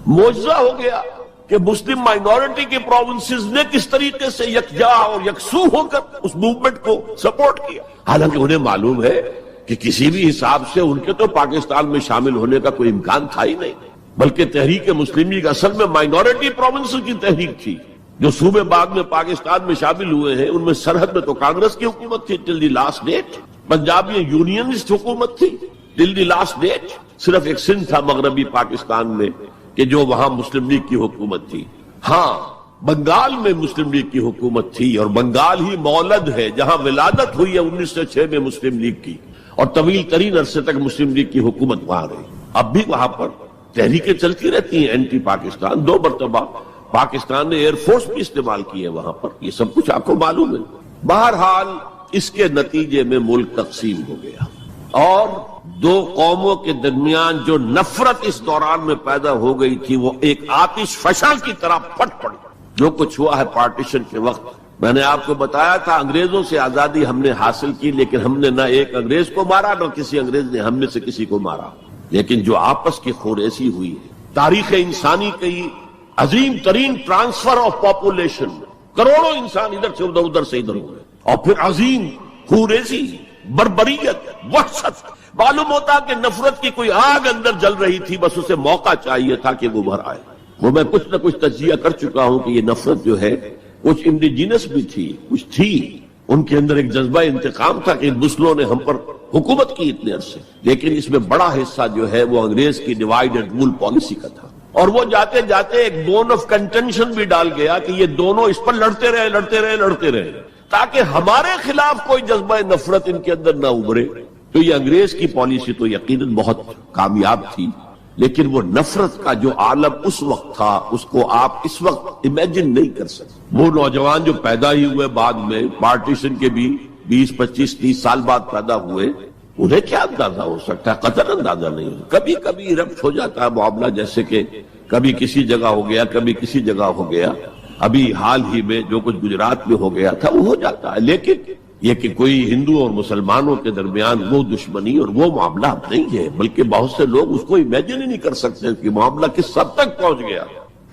معجزہ ہو گیا کہ مسلم مائنورٹی کے پروونسز نے کس طریقے سے یکجا اور یکسو ہو کر اس موومنٹ کو سپورٹ کیا، حالانکہ انہیں معلوم ہے کہ کسی بھی حساب سے ان کے تو پاکستان میں شامل ہونے کا کوئی امکان تھا ہی نہیں، بلکہ تحریک مسلم لیگ اصل میں مائنورٹی پروونسز کی تحریک تھی۔ جو صوبے بعد میں پاکستان میں شامل ہوئے ہیں ان میں سرحد میں تو کانگریس کی حکومت تھی ٹل دی لاسٹ ڈیٹ، پنجاب میں یونینسٹ حکومت تھی ٹل دی لاسٹ ڈیٹ، صرف ایک سندھ تھا مغربی پاکستان میں کہ جو وہاں مسلم لیگ کی حکومت تھی۔ ہاں، بنگال میں مسلم لیگ کی حکومت تھی، اور بنگال ہی مولد ہے جہاں ولادت ہوئی ہے 1906 میں مسلم لیگ کی، اور طویل ترین عرصے تک مسلم لیگ کی حکومت وہاں رہی۔ اب بھی وہاں پر تحریکیں چلتی رہتی ہیں اینٹی پاکستان، 2 مرتبہ پاکستان نے ایئر فورس بھی استعمال کی ہے وہاں پر، یہ سب کچھ آپ کو معلوم ہے۔ بہرحال اس کے نتیجے میں ملک تقسیم ہو گیا، اور 2 قوموں کے درمیان جو نفرت اس دوران میں پیدا ہو گئی تھی وہ ایک آتش فشاں کی طرح پھٹ پڑی۔ جو کچھ ہوا ہے پارٹیشن کے وقت، میں نے آپ کو بتایا تھا انگریزوں سے آزادی ہم نے حاصل کی، لیکن ہم نے نہ ایک انگریز کو مارا نہ کسی انگریز نے ہم میں سے کسی کو مارا، لیکن جو آپس کی خوریزی ہوئی ہے، تاریخ انسانی کی عظیم ترین ٹرانسفر آف پاپولیشن، کروڑوں انسان ادھر سے ادھر، ادھر سے ادھر ہوئے، اور پھر عظیم خوریزی، بربریت، وحشت۔ معلوم ہوتا کہ نفرت کی کوئی آگ اندر جل رہی تھی، بس اسے موقع چاہیے تھا کہ وہ ابھر آئے۔ وہ میں کچھ نہ کچھ تجزیہ کر چکا ہوں کہ یہ نفرت جو ہے کچھ انڈیجینس بھی تھی، کچھ تھی، ان کے اندر ایک جذبہ انتقام تھا کہ مسلموں نے ہم پر حکومت کی اتنے عرصے، لیکن اس میں بڑا حصہ جو ہے وہ انگریز کی ڈیوائیڈ اینڈ رول پالیسی کا تھا، اور وہ جاتے جاتے ایک بون آف کنٹینشن بھی ڈال گیا کہ یہ دونوں اس پر لڑتے رہے تاکہ ہمارے خلاف کوئی جذبہ نفرت ان کے اندر نہ ابھرے۔ تو یہ انگریز کی پالیسی تو یقیناً بہت کامیاب تھی، لیکن وہ نفرت کا جو عالم اس وقت تھا اس کو آپ اس وقت امیجن نہیں کر سکتے۔ وہ نوجوان جو پیدا ہی ہوئے بعد میں پارٹیشن کے بھی 20 25 30 سال بعد پیدا ہوئے، انہیں کیا اندازہ ہو سکتا ہے؟ قطعاً اندازہ نہیں ہو۔ کبھی کبھی ربط ہو جاتا ہے معاملہ، جیسے کہ کبھی کسی جگہ ہو گیا، کبھی کسی جگہ ہو گیا، ابھی حال ہی میں جو کچھ گجرات میں ہو گیا تھا وہ ہو جاتا ہے، لیکن یہ کہ کوئی ہندو اور مسلمانوں کے درمیان وہ دشمنی اور وہ معاملہ نہیں ہے، بلکہ بہت سے لوگ اس کو امیجن ہی نہیں کر سکتے کہ معاملہ کس حد تک پہنچ گیا۔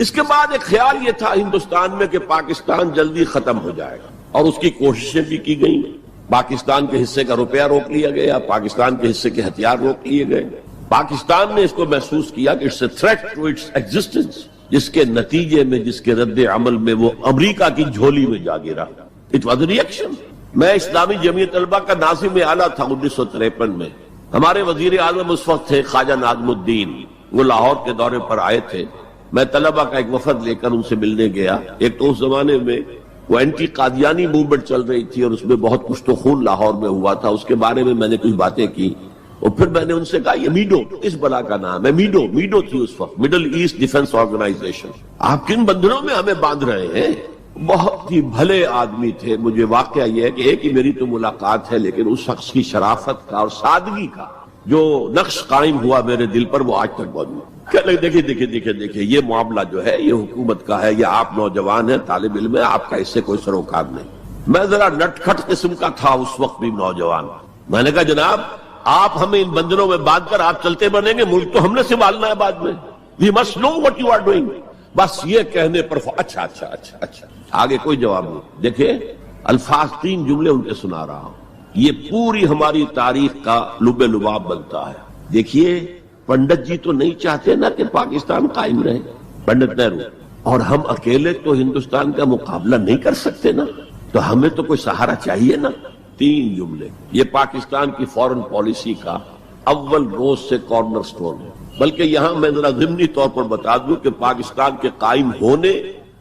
اس کے بعد ایک خیال یہ تھا ہندوستان میں کہ پاکستان جلدی ختم ہو جائے گا، اور اس کی کوششیں بھی کی گئیں۔ پاکستان کے حصے کا روپیہ روک لیا گیا، پاکستان کے حصے کے ہتھیار روک لیے گئے۔ پاکستان نے اس کو محسوس کیا کہ it's a threat to its existence, جس کے نتیجے میں، جس کے رد عمل میں وہ امریکہ کی جھولی میں جا گرا۔ It was a reaction. میں اسلامی جمعیت طلبہ کا ناظم اعلیٰ تھا 1953 میں، ہمارے وزیر اعظم اس وقت تھے خواجہ ناظم الدین، وہ لاہور کے دورے پر آئے تھے، میں طلبہ کا ایک وفد لے کر ان سے ملنے گیا۔ ایک تو اس زمانے میں وہ اینٹی قادیانی موومنٹ چل رہی تھی اور اس میں بہت کچھ تو خون لاہور میں ہوا تھا، اس کے بارے میں نے کچھ باتیں کی، اور پھر میں نے ان سے کہا یہ میڈو اس بلا کا نام ہے، میڈو تھی اس وقت، مڈل ایسٹ ڈیفنس آرگنائزیشن، آپ کن بندھنوں میں ہمیں باندھ رہے ہیں؟ بہت ہی بھلے آدمی تھے۔ مجھے واقعہ یہ ہے کہ ایک ہی میری تو ملاقات ہے، لیکن اس شخص کی شرافت کا اور سادگی کا جو نقش قائم ہوا میرے دل پر وہ آج تک موجود ہے۔ دیکھیے یہ معاملہ جو ہے یہ حکومت کا ہے، یہ آپ نوجوان ہیں، طالب علم ہیں، آپ کا اس سے کوئی سروکار نہیں۔ میں ذرا نٹ کھٹ قسم کا تھا اس وقت بھی نوجوان، میں نے کہا جناب آپ ہمیں ان بندنوں میں باندھ کر آپ چلتے بنیں گے، ملک تو ہم نے سنبھالنا ہے بعد میں، we must know what you are doing. بس یہ کہنے پر اچھا آگے کوئی جواب نہیں۔ دیکھیں الفاظ 3 جملے ان کے سنا رہا ہوں، یہ پوری ہماری تاریخ کا لب لباب بنتا ہے۔ دیکھیے پنڈت جی تو نہیں چاہتے نا کہ پاکستان قائم رہے، پنڈت نہرو، اور ہم اکیلے تو ہندوستان کا مقابلہ نہیں کر سکتے نا، تو ہمیں تو کوئی سہارا چاہیے نا۔ 3 جملے، یہ پاکستان کی فورن پالیسی کا اول روز سے کارنر سٹون ہے۔ بلکہ یہاں میں ذرا ضمنی طور پر بتا دوں کہ پاکستان کے قائم ہونے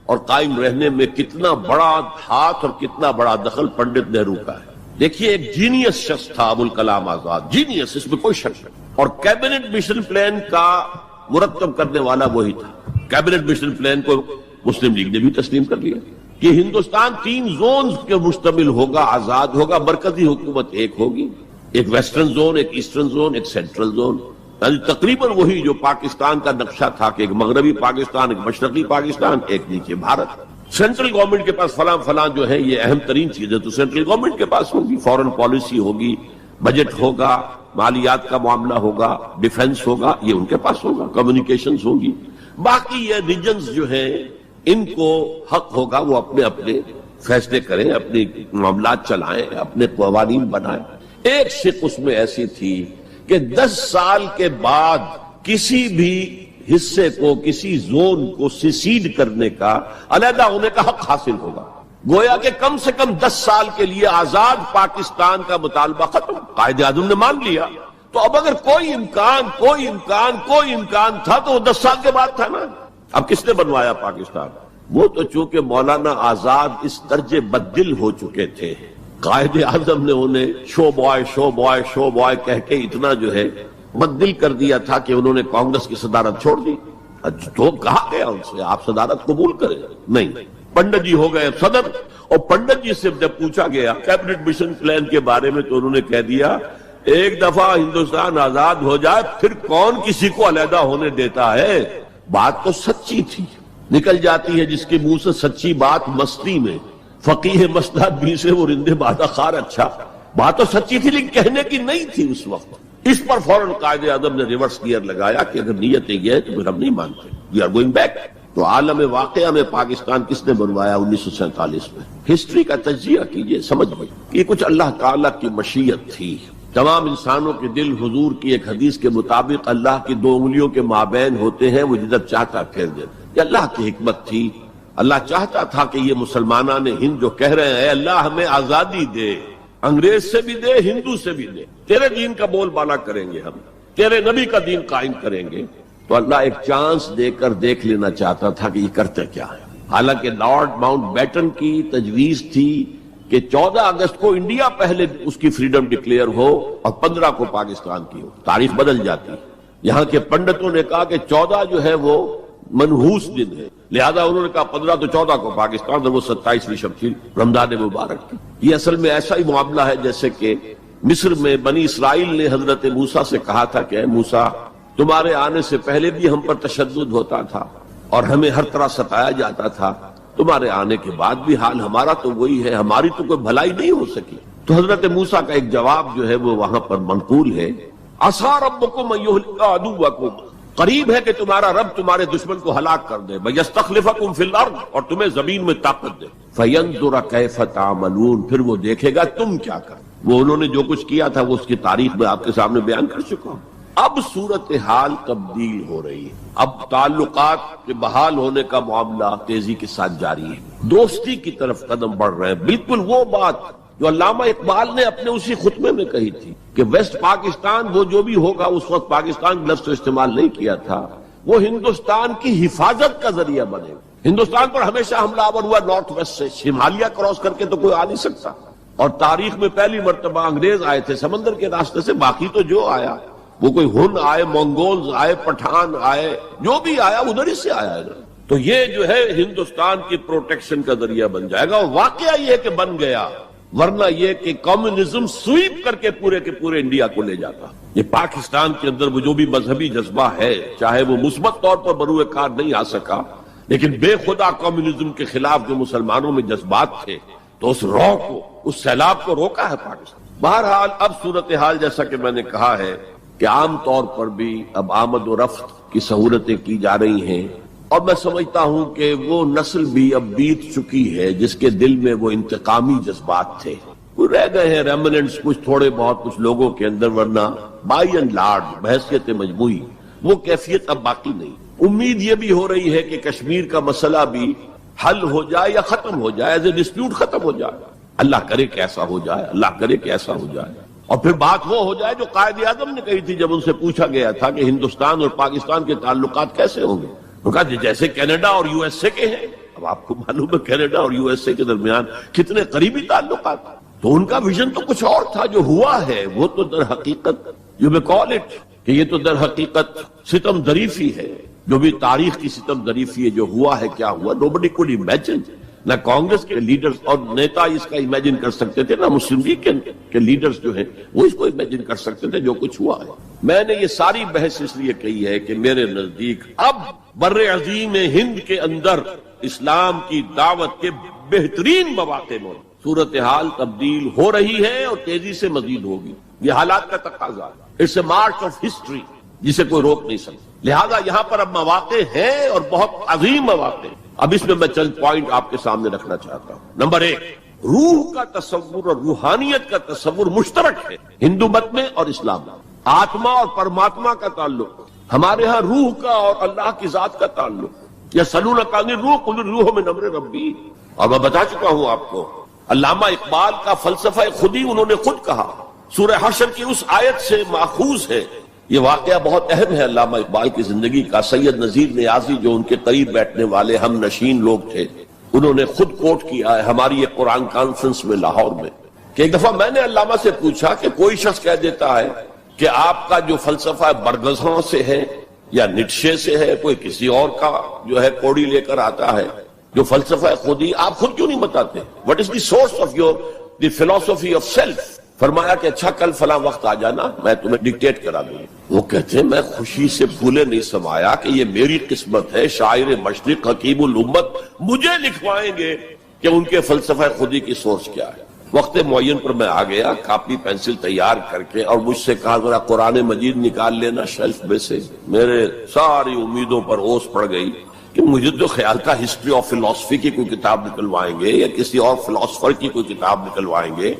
اور قائم رہنے میں کتنا بڑا ہاتھ اور کتنا بڑا دخل پنڈت نہرو کا ہے۔ دیکھیے ایک جینیس شخص تھا ابوالکلام آزاد، جینیس، اس میں کوئی شک نہیں، اور کیبنٹ مشن پلان کا مرتب کرنے والا وہی تھا۔ کیبنٹ مشن پلان کو مسلم لیگ نے بھی تسلیم کر لیا کہ ہندوستان 3 زونز کے مشتمل ہوگا، آزاد ہوگا، مرکزی حکومت ایک ہوگی، ایک ویسٹرن زون، ایک ایسٹرن زون، ایک سینٹرل زون، یعنی تقریباً وہی جو پاکستان کا نقشہ تھا کہ ایک مغربی پاکستان، ایک مشرقی پاکستان، ایک نیچے بھارت۔ سینٹرل گورنمنٹ کے پاس فلاں جو ہے یہ اہم ترین چیزیں تو سینٹرل گورنمنٹ کے پاس ہوگی، فورن پالیسی ہوگی، بجٹ ہوگا، مالیات کا معاملہ ہوگا، ڈیفنس ہوگا، یہ ان کے پاس ہوگا، کمیونیکیشنز ہوگی۔ باقی یہ ریجنز جو ہیں ان کو حق ہوگا وہ اپنے اپنے فیصلے کریں، اپنے معاملات چلائیں، اپنے قوانین بنائیں۔ ایک شق اس میں ایسی تھی کہ 10 سال کے بعد کسی بھی حصے کو، کسی زون کو سیسیڈ کرنے کا، علیحدہ ہونے کا حق حاصل ہوگا۔ گویا کہ کم سے کم 10 سال کے لیے آزاد پاکستان کا مطالبہ ختم، قائد اعظم نے مان لیا۔ تو اب اگر کوئی امکان تھا تو وہ 10 سال کے بعد تھا نا۔ اب کس نے بنوایا پاکستان؟ وہ تو چونکہ مولانا آزاد اس درجے بددل ہو چکے تھے، قائد اعظم نے انہیں شو بوائے کہہ کے اتنا جو ہے بددل کر دیا تھا کہ انہوں نے کانگریس کی صدارت چھوڑ دی۔ تو کہا گیا ان سے آپ صدارت قبول کریں، نہیں، پنڈت جی ہو گئے صدر، اور پنڈت جی سے جب پوچھا گیا کیبنٹ مشن پلان کے بارے میں تو انہوں نے کہہ دیا ایک دفعہ ہندوستان آزاد ہو جائے پھر کون کسی کو علیحدہ ہونے دیتا ہے۔ بات تو سچی تھی، نکل جاتی ہے جس کے منہ سے سچی بات مستی میں، فقیہ مسند بھی سے وہ رندے بادہ خار۔ اچھا بات تو سچی تھی لیکن کہنے کی نہیں تھی اس وقت۔ اس پر فوراً قائد اعظم نے ریورس گیئر لگایا کہ اگر نیت یہ ہے تو پھر ہم نہیں مانتے، وی آر گوئنگ بیک۔ تو عالم واقعہ میں پاکستان کس نے بنوایا 1947 میں؟ ہسٹری کا تجزیہ کیجئے، سمجھ گئے یہ کچھ اللہ تعالیٰ کی مشیت تھی۔ تمام انسانوں کے دل حضور کی ایک حدیث کے مطابق اللہ کی 2 انگلیوں کے مابین ہوتے ہیں، وہ جدھر چاہتا پھیر دیتا۔ یہ اللہ کی حکمت تھی. اللہ چاہتا تھا کہ یہ مسلمانان ہند جو کہہ رہے ہیں اے اللہ ہمیں آزادی دے، انگریز سے بھی دے، ہندو سے بھی دے، تیرے دین کا بول بالا کریں گے، ہم تیرے نبی کا دین قائم کریں گے، تو اللہ ایک چانس دے کر دیکھ لینا چاہتا تھا کہ یہ کرتے کیا ہے. حالانکہ لارڈ ماؤنٹ بیٹن کی تجویز تھی کہ 14 اگست کو انڈیا پہلے اس کی فریڈم ڈکلیئر ہو اور 15 کو پاکستان کی ہو. تاریخ بدل جاتی. یہاں کے پنڈتوں نے کہا کہ 14 جو ہے وہ منحوس دن ہے، لہذا انہوں نے کہا 15 تو 14 کو پاکستان، اور وہ 27ویں شب تھی رمضان مبارک کی. یہ اصل میں ایسا ہی معاملہ ہے جیسے کہ مصر میں بنی اسرائیل نے حضرت موسیٰ سے کہا تھا کہ اے موسیٰ تمہارے آنے سے پہلے بھی ہم پر تشدد ہوتا تھا اور ہمیں ہر طرح ستایا جاتا تھا، تمہارے آنے کے بعد بھی حال ہمارا تو وہی ہے، ہماری تو کوئی بھلائی نہیں ہو سکی. تو حضرت موسیٰ کا ایک جواب جو ہے وہ وہاں پر منقول ہے، عَصَىٰ رَبُّكُمْ أَن يُهْلِكَ عَدُوَّكُمْ، قریب ہے کہ تمہارا رب تمہارے دشمن کو ہلاک کر دے، وَيَسْتَخْلِفَكُمْ فِي الْأَرْضِ، اور تمہیں زمین میں طاقت دے، فَيَنْظُرَ كَيْفَ تَعْمَلُونَ، پھر وہ دیکھے گا تم کیا کر. وہ انہوں نے جو کچھ کیا تھا وہ اس کی تاریخ میں آپ کے سامنے بیان کر چکا ہوں. اب صورتحال تبدیل ہو رہی ہے، اب تعلقات کے بحال ہونے کا معاملہ تیزی کے ساتھ جاری ہے، دوستی کی طرف قدم بڑھ رہے ہیں. بالکل وہ بات جو علامہ اقبال نے اپنے اسی خطبے میں کہی تھی کہ ویسٹ پاکستان وہ جو بھی ہوگا، اس وقت پاکستان لفظ تو استعمال نہیں کیا تھا، وہ ہندوستان کی حفاظت کا ذریعہ بنے گا. ہندوستان پر ہمیشہ حملہ آور ہوا نارتھ ویسٹ سے، ہمالیہ کراس کر کے تو کوئی آ نہیں سکتا، اور تاریخ میں پہلی مرتبہ انگریز آئے تھے سمندر کے راستے سے. باقی تو جو آیا وہ کوئی ہن آئے، منگولز آئے، پٹھان آئے، جو بھی آیا ادھر ہی سے آیا ہے. تو یہ جو ہے ہندوستان کی پروٹیکشن کا ذریعہ بن جائے گا، اور واقعہ یہ کہ بن گیا، ورنہ یہ کہ کمیونزم سویپ کر کے پورے انڈیا کو لے جاتا. یہ پاکستان کے اندر وہ جو بھی مذہبی جذبہ ہے، چاہے وہ مثبت طور پر بروئے کار نہیں آ سکا، لیکن بے خدا کمیونزم کے خلاف جو مسلمانوں میں جذبات تھے، تو اس رو کو، اس سیلاب کو روکا ہے پاکستان. بہرحال اب صورتحال جیسا کہ میں نے کہا ہے کہ عام طور پر بھی اب آمد و رفت کی سہولتیں کی جا رہی ہیں، اور میں سمجھتا ہوں کہ وہ نسل بھی اب بیت چکی ہے جس کے دل میں وہ انتقامی جذبات تھے. کوئی رہ گئے ہیں ریمننٹس کچھ تھوڑے بہت کچھ لوگوں کے اندر، ورنہ بائی اینڈ لارج بحیثیت مجموعی وہ کیفیت اب باقی نہیں. امید یہ بھی ہو رہی ہے کہ کشمیر کا مسئلہ بھی حل ہو جائے یا ختم ہو جائے، ایز اے ڈسپیوٹ ختم ہو جائے. اللہ کرے کہ ایسا ہو جائے، اللہ کرے کہ ایسا ہو جائے. اور پھر بات وہ ہو جائے جو قائد اعظم نے کہی تھی جب ان سے پوچھا گیا تھا کہ ہندوستان اور پاکستان کے تعلقات کیسے ہوں گے. انہوں نے کہا جیسے کینیڈا اور یو ایس اے کے ہیں. اب آپ کو معلوم ہے کینیڈا اور یو ایس اے کے درمیان کتنے قریبی تعلقات. تو ان کا ویژن تو کچھ اور تھا، جو ہوا ہے وہ تو در حقیقت یو میں کال اٹ کہ یہ تو در حقیقت ستم ظریفی ہے، جو بھی تاریخ کی ستم ظریفی ہے. جو ہوا ہے کیا ہوا، nobody could imagine. نہ کانگریس کے لیڈرز اور نیتا اس کا امیجن کر سکتے تھے، نہ مسلم لیگ کے لیڈرز جو ہیں وہ اس کو امیجن کر سکتے تھے جو کچھ ہوا ہے. میں نے یہ ساری بحث اس لیے کہی ہے کہ میرے نزدیک اب بر عظیم ہند کے اندر اسلام کی دعوت کے بہترین مواقع موجود. صورتحال تبدیل ہو رہی ہے اور تیزی سے مزید ہوگی. یہ حالات کا تقاضا ہے. It's a march of history جسے کوئی روک نہیں سکتا. لہذا یہاں پر اب مواقع ہیں اور بہت عظیم مواقع. اب اس میں میں چند پوائنٹ آپ کے سامنے رکھنا چاہتا ہوں. نمبر 1، روح کا تصور اور روحانیت کا تصور مشترک ہے ہندو مت میں اور اسلام میں. آتما اور پرماتما کا تعلق، ہمارے ہاں روح کا اور اللہ کی ذات کا تعلق. یسألونک عن الروح قل الروح من امر ربی. اور میں بتا چکا ہوں آپ کو، علامہ اقبال کا فلسفہ خودی انہوں نے خود کہا، سورہ حشر کی اس آیت سے ماخوذ ہے. یہ واقعہ بہت اہم ہے علامہ اقبال کی زندگی کا. سید نذیر نیازی جو ان کے قریب بیٹھنے والے ہم نشین لوگ تھے، انہوں نے خود کوٹ کیا ہے ہماری ایک قرآن کانفرنس میں لاہور میں، کہ ایک دفعہ میں نے علامہ سے پوچھا کہ کوئی شخص کہہ دیتا ہے کہ آپ کا جو فلسفہ برگزاں سے ہے یا نیٹشے سے ہے، کوئی کسی اور کا جو ہے کوڑی لے کر آتا ہے، جو فلسفہ خودی آپ خود کیوں نہیں بتاتے؟ What is the source of the philosophy of self؟ فرمایا کہ اچھا کل فلاں وقت آ جانا، میں تمہیں ڈکٹیٹ کرا دوں. وہ کہتے ہیں میں خوشی سے پھولے نہیں سمایا کہ یہ میری قسمت ہے، شاعر مشرق حکیم الامت مجھے لکھوائیں گے کہ ان کے فلسفہ خودی کی سورس کیا ہے. وقت معین پر میں آ گیا کاپی پینسل تیار کر کے، اور مجھ سے کہا ذرا قرآن مجید نکال لینا شیلف میں سے. میرے ساری امیدوں پر اوس پڑ گئی کہ مجھے تو خیال تھا ہسٹری آف فلسفی کی کوئی کتاب نکلوائیں گے یا کسی اور فلسفر کی کوئی کتاب نکلوائیں گے.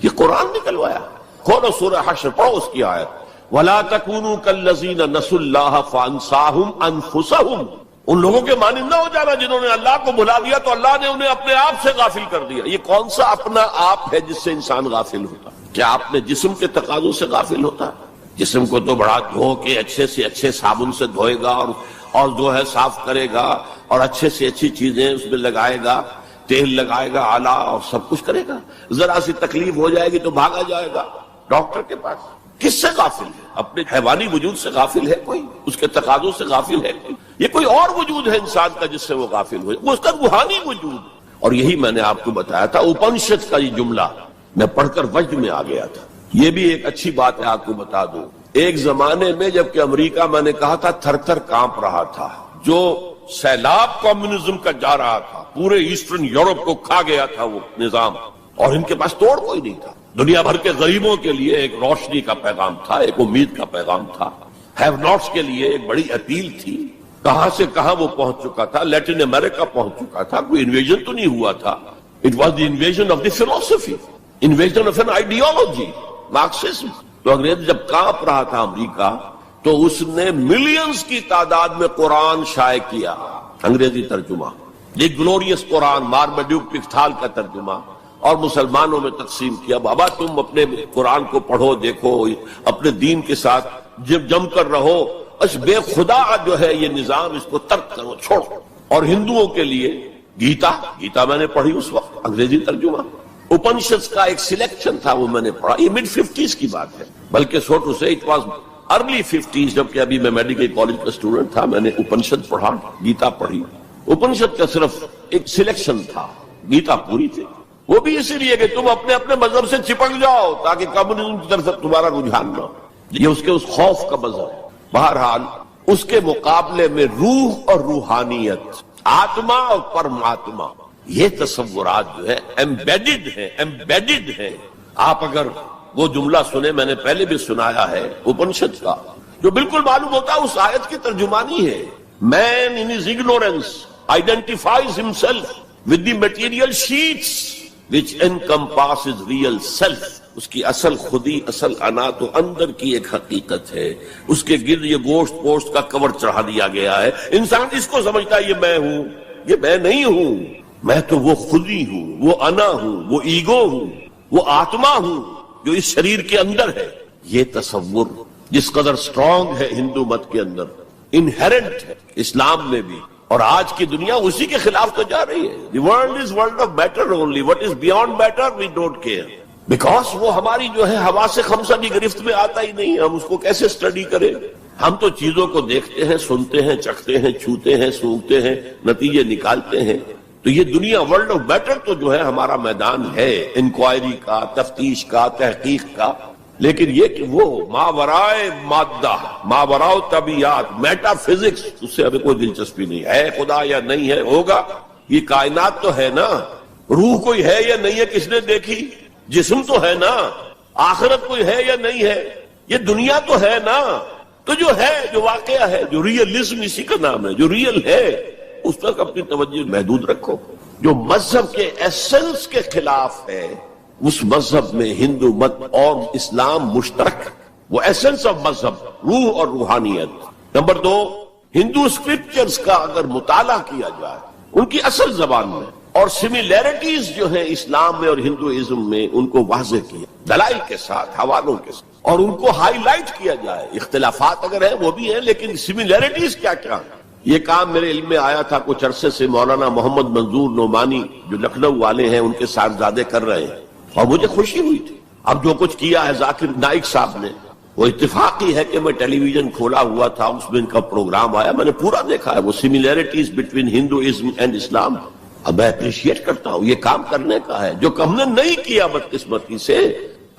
یہ قرآن نکلوایا. کھولو سورہ حشر، پڑھو اس کی آیت، وَلَا تَكُونُوا كَالَّذِينَ نَسُوا اللَّهَ فَأَنسَاهُمْ أَنفُسَهُمْ ان لوگوں کے مانند نہ ہو جانا جنہوں نے اللہ کو بھلا دیا تو اللہ نے انہیں اپنے آپ سے غافل کر دیا. یہ کون سا اپنا آپ ہے جس سے انسان غافل ہوتا؟ کیا اپنے جسم کے تقاضوں سے غافل ہوتا ہے؟ جسم کو تو بڑا دھو کے اچھے سے اچھے صابن سے دھوئے گا اور جو ہے صاف کرے گا اور اچھے سے اچھی چیزیں اس میں لگائے گا، تیل لگائے گا اعلیٰ اور سب کچھ کرے گا. ذرا سی تکلیف ہو جائے گی تو بھاگا جائے گا ڈاکٹر کے پاس. کس سے غافل ہے؟ اپنے حیوانی وجود سے غافل ہے کوئی؟ اس کے تقاضوں سے غافل ہے کوئی؟ یہ کوئی اور وجود ہے انسان کا جس سے وہ غافل ہوئے، وہ اس کا روحانی وجود. اور یہی میں نے آپ کو بتایا تھا، اپنشد کا یہ جملہ میں پڑھ کر وجد میں آ گیا تھا. یہ بھی ایک اچھی بات ہے، آپ کو بتا دوں. ایک زمانے میں جبکہ امریکہ میں نے کہا تھا تھر تھر کانپ رہا تھا، جو سیلاب کمیونزم کا جا رہا تھا، پورے ایسٹرن یورپ کو کھا گیا تھا وہ نظام، اور ان کے پاس توڑ کوئی نہیں تھا. دنیا بھر کے غریبوں کے لیے ایک روشنی کا پیغام تھا، ایک امید کا پیغام تھا. ہیو ناٹس کے لیے ایک بڑی اپیل تھی. کہاں سے کہاں وہ پہنچ چکا تھا، لیٹن امریکہ پہنچ چکا تھا. کوئی انویژن تو نہیں ہوا تھا. It was the invasion of the philosophy, invasion of an ideology, Marxism. تو انگریز جب کانپ رہا تھا امریکہ تو اس نے ملینز کی تعداد میں قرآن شائع کیا، انگریزی ترجمہ، یہ گلوریس قرآن، مارمیڈیوک پکتھال کا ترجمہ، اور مسلمانوں میں تقسیم کیا. بابا تم اپنے قرآن کو پڑھو، دیکھو، اپنے دین کے ساتھ جم کر رہو. اس بے خدا جو ہے یہ نظام، اس کو ترک کرو، چھوڑو. اور ہندوؤں کے لیے گیتا میں نے پڑھی اس وقت، انگریزی ترجمہ. اپنشد کا ایک سلیکشن تھا، وہ میں نے پڑھا. یہ mid 50s کی بات ہے، بلکہ سو ٹو سے اٹ واز ارلی 50s. جبکہ ابھی میں میڈیکل کالج کا اسٹوڈنٹ تھا، میں نے اپنشد پڑھا، گیتا پڑھی. اپنشد کا صرف ایک سلیکشن تھا، گیتا پوری تھی. وہ بھی اسی لیے کہ تم اپنے اپنے مذہب سے چپک جاؤ تاکہ کمیونزم کی طرف تمہارا رجحان نہ ہو. یہ اس کے اس خوف کا مذہب ہے. بہرحال اس کے مقابلے میں روح اور روحانیت، آتما اور پرماتما، یہ تصورات جو ہے ایمبیڈڈ ہے. آپ اگر وہ جملہ سنیں، میں نے پہلے بھی سنایا ہے اپنشد کا، جو بالکل معلوم ہوتا ہے اس آیت کی ترجمانی ہے. Man in his ignorance identifies himself with the material sheets which encompasses real self. اس کی اصل خودی، اصل انا تو اندر کی ایک حقیقت ہے. اس کے گرد یہ گوشت پوشت کا کور چڑھا دیا گیا ہے. انسان اس کو سمجھتا ہے یہ میں ہوں، یہ میں نہیں ہوں. میں تو وہ خودی ہوں، وہ انا ہوں، وہ ایگو ہوں، وہ آتما ہوں جو اس شریر کے اندر ہے. یہ تصور جس قدر اسٹرانگ ہے ہندو مت کے اندر، انہیرنٹ ہے اسلام میں بھی. اور آج کی دنیا اسی کے خلاف تو جا رہی ہے. The world is world of matter only. What is beyond matter we don't care. Because وہ ہماری جو ہے حواس خمسہ کی گرفت میں آتا ہی نہیں. ہم اس کو کیسے اسٹڈی کریں؟ ہم تو چیزوں کو دیکھتے ہیں، سنتے ہیں، چکھتے ہیں، چھوتے ہیں، سونگتے ہیں، نتیجے نکالتے ہیں. تو یہ دنیا ورلڈ آف میٹر تو جو ہے ہمارا میدان ہے انکوائری کا، تفتیش کا، تحقیق کا. لیکن یہ کہ وہ ماورائے مادہ، ماورائے طبیعت، میٹا فزکس، اس سے ہمیں کوئی دلچسپی نہیں ہے. خدا یا نہیں ہے، ہوگا. یہ کائنات تو ہے نا. روح کوئی ہے یا نہیں ہے کس نے دیکھی؟ جسم تو ہے نا. آخرت کوئی ہے یا نہیں ہے؟ یہ دنیا تو ہے نا. تو جو ہے، جو واقعہ ہے، جو ریئلزم اسی کا نام ہے، جو ریئل ہے، اس تک اپنی توجہ محدود رکھو. جو مذہب کے ایسنس کے خلاف ہے، اس مذہب میں ہندو مت اور اسلام مشترک. وہ ایسنس آف مذہب، روح اور روحانیت. نمبر 2، ہندو اسکرپچرز کا اگر مطالعہ کیا جائے ان کی اصل زبان میں، اور سملیرٹیز جو ہیں اسلام میں اور ہندوازم میں، ان کو واضح کیا دلائل کے ساتھ، حوالوں کے ساتھ، اور ان کو ہائی لائٹ کیا جائے. اختلافات اگر ہیں وہ بھی ہیں، لیکن سملیرٹیز کیا کیا ہیں. یہ کام میرے علم میں آیا تھا کچھ عرصے سے. مولانا محمد منظور نعمانی جو لکھنؤ والے ہیں، ان کے صاحبزادے کر رہے ہیں، اور مجھے خوشی ہوئی تھی. اب جو کچھ کیا ہے ذاکر نائک صاحب نے، وہ اتفاقی ہے کہ میں ٹیلی ویژن کھولا ہوا تھا، اس میں ان کا پروگرام آیا، میں نے پورا دیکھا ہے. وہ سملیرٹیز بٹوین ہندوازم اینڈ اسلام. اب میں اپریشیٹ کرتا ہوں، یہ کام کرنے کا ہے جو ہم نے نہیں کیا بدقسمتی سے.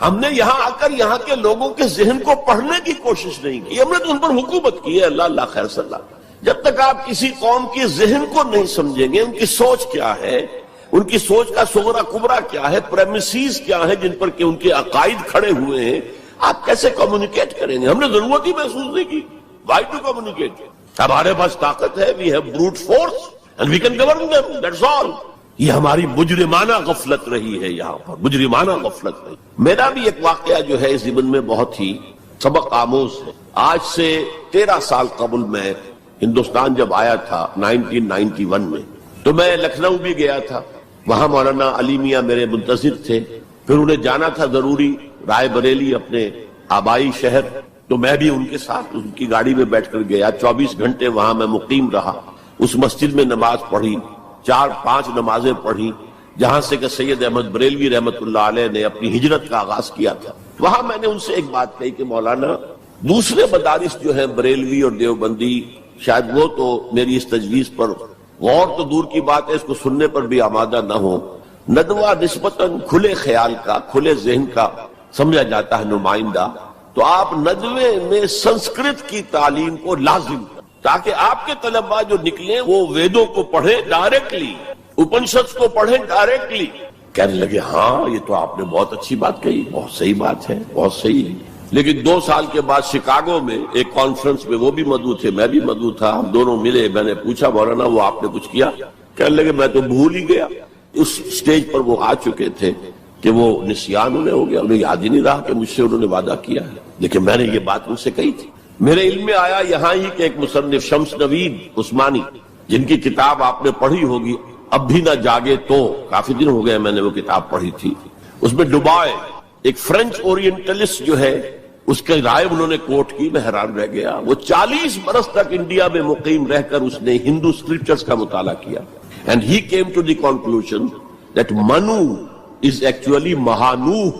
ہم نے یہاں آ کر یہاں کے لوگوں کے ذہن کو پڑھنے کی کوشش نہیں کی. ہم نے تو ان پر حکومت کی ہے. اللہ خیر صلی اللہ. جب تک آپ کسی قوم کے ذہن کو نہیں سمجھیں گے، ان کی سوچ کیا ہے، ان کی سوچ کا صغرا کبرا کیا ہے، پریمیسز کیا ہے جن پر کہ ان کے عقائد کھڑے ہوئے ہیں، آپ کیسے کمیونیکیٹ کریں گے؟ ہم نے ضرورت ہی محسوس نہیں کی. Why to communicate? ہمارے پاس طاقت ہے، we have brute force and we can govern them, that's all. یہ ہماری مجرمانہ غفلت رہی ہے، یہاں پر مجرمانہ غفلت رہی. میرا بھی ایک واقعہ جو ہے اس ضمن میں بہت ہی سبق آموز ہے. آج سے 13 سال قبل میں ہندوستان جب آیا تھا 1991 میں، تو میں لکھنؤ بھی گیا تھا، وہاں مولانا علی میاں میرے منتظر تھے، پھر انہیں جانا تھا ضروری رائے بریلی اپنے آبائی شہر، تو میں بھی ان کے ساتھ ان کی گاڑی میں بیٹھ کر گیا، 24 گھنٹے وہاں میں مقیم رہا، اس مسجد میں نماز پڑھی، 4-5 نمازیں پڑھی، جہاں سے کہ سید احمد بریلوی رحمت اللہ علیہ نے اپنی ہجرت کا آغاز کیا تھا۔ وہاں میں نے ان سے ایک بات کہی کہ مولانا دوسرے مدارس جو ہیں بریلوی اور دیوبندی، شاید وہ تو میری اس تجویز پر غور تو دور کی بات ہے، اس کو سننے پر بھی آمادہ نہ ہو، ندوہ نسبتاً کھلے خیال کا، کھلے ذہن کا سمجھا جاتا ہے نمائندہ، تو آپ ندوے میں سنسکرت کی تعلیم کو لازم کریں تاکہ آپ کے طلباء جو نکلیں وہ ویدوں کو پڑھیں ڈائریکٹلی، اپنشد کو پڑھیں ڈائریکٹلی۔ کہنے لگے ہاں یہ تو آپ نے بہت اچھی بات کہی، بہت صحیح بات ہے، بہت صحیح ہے۔ لیکن 2 سال کے بعد شکاگو میں ایک کانفرنس میں وہ بھی مدعو تھے، میں بھی مدعو تھا، ہم دونوں ملے، میں نے پوچھا مولانا وہ آپ نے کچھ کیا؟ کہنے لگے میں تو بھول ہی گیا۔ اس سٹیج پر وہ آ چکے تھے کہ وہ نسیان انہیں ہو گیا، انہیں یاد ہی نہیں رہا کہ مجھ سے انہوں نے وعدہ کیا ہے، لیکن میں نے یہ بات ان سے کہی تھی۔ میرے علم میں آیا یہاں ہی کہ ایک مصنف شمس نوید عثمانی، جن کی کتاب آپ نے پڑھی ہوگی اب بھی نہ جاگے تو، کافی دن ہو گئے میں نے وہ کتاب پڑھی تھی، اس میں ڈوبائے ایک فرینچ اورینٹلسٹ جو ہے اس کے رائے انہوں نے کوٹ کی، میں حیران رہ گیا۔ وہ 40 برس تک انڈیا میں مقیم رہ کر اس نے ہندو اسکرپچرز کا مطالعہ کیا، and he came to the conclusion that Manu is actually مہانوح،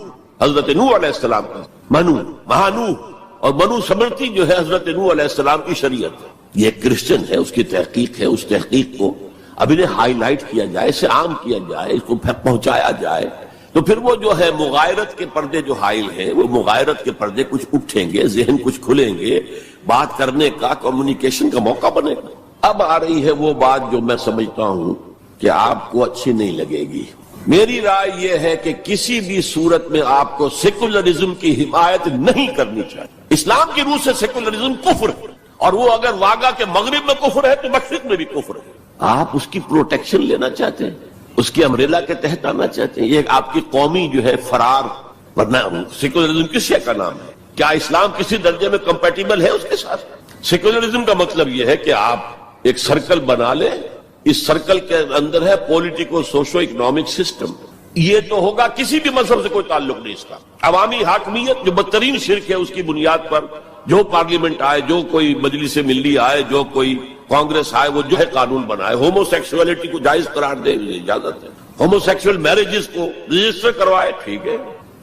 حضرت نوح علیہ السلام کا منو، مہانوح، اور منو سمرتی جو ہے حضرت نوح علیہ السلام کی شریعت ہے۔ یہ ایک کرسچن ہے، اس کی تحقیق ہے، اس تحقیق کو اب انہیں ہائی لائٹ کیا جائے، اسے عام کیا جائے، اس کو پہنچایا جائے، تو پھر وہ جو ہے مغایرت کے پردے جو حائل ہیں، وہ مغایرت کے پردے کچھ اٹھیں گے، ذہن کچھ کھلیں گے، بات کرنے کا، کمیونیکیشن کا موقع بنے گا۔ اب آ رہی ہے وہ بات جو میں سمجھتا ہوں کہ آپ کو اچھی نہیں لگے گی۔ میری رائے یہ ہے کہ کسی بھی صورت میں آپ کو سیکولرزم کی حمایت نہیں کرنی چاہیے۔ اسلام کی روح سے سیکولرزم کفر ہے، اور وہ اگر واگا کے مغرب میں کفر ہے تو مشرق میں بھی کفر ہے۔ آپ اس کی پروٹیکشن لینا چاہتے ہیں، اس کی امبریلا کے تحت آنا چاہتے ہیں، یہ آپ کی قومی جو ہے فرار، ورنہ سیکولرزم کس شے کا نام ہے؟ کیا اسلام کسی درجے میں کمپیٹیبل ہے اس کے ساتھ؟ سیکولرزم کا مطلب یہ ہے کہ آپ ایک سرکل بنا لیں، اس سرکل کے اندر ہے پولیٹیکو سوشو اکنامک سسٹم، یہ تو ہوگا، کسی بھی مذہب سے کوئی تعلق نہیں اس کا۔ عوامی حاکمیت جو بدترین شرک ہے، اس کی بنیاد پر جو پارلیمنٹ آئے، جو کوئی مجلس ملی آئے، جو کوئی کانگریس آئے، وہ جو ہے قانون بنائے، ہومو سیکسولیٹی کو جائز قرار دے، اجازت ہے، ہومو سیکسول میرجز کو رجسٹر کروائے، ٹھیک ہے،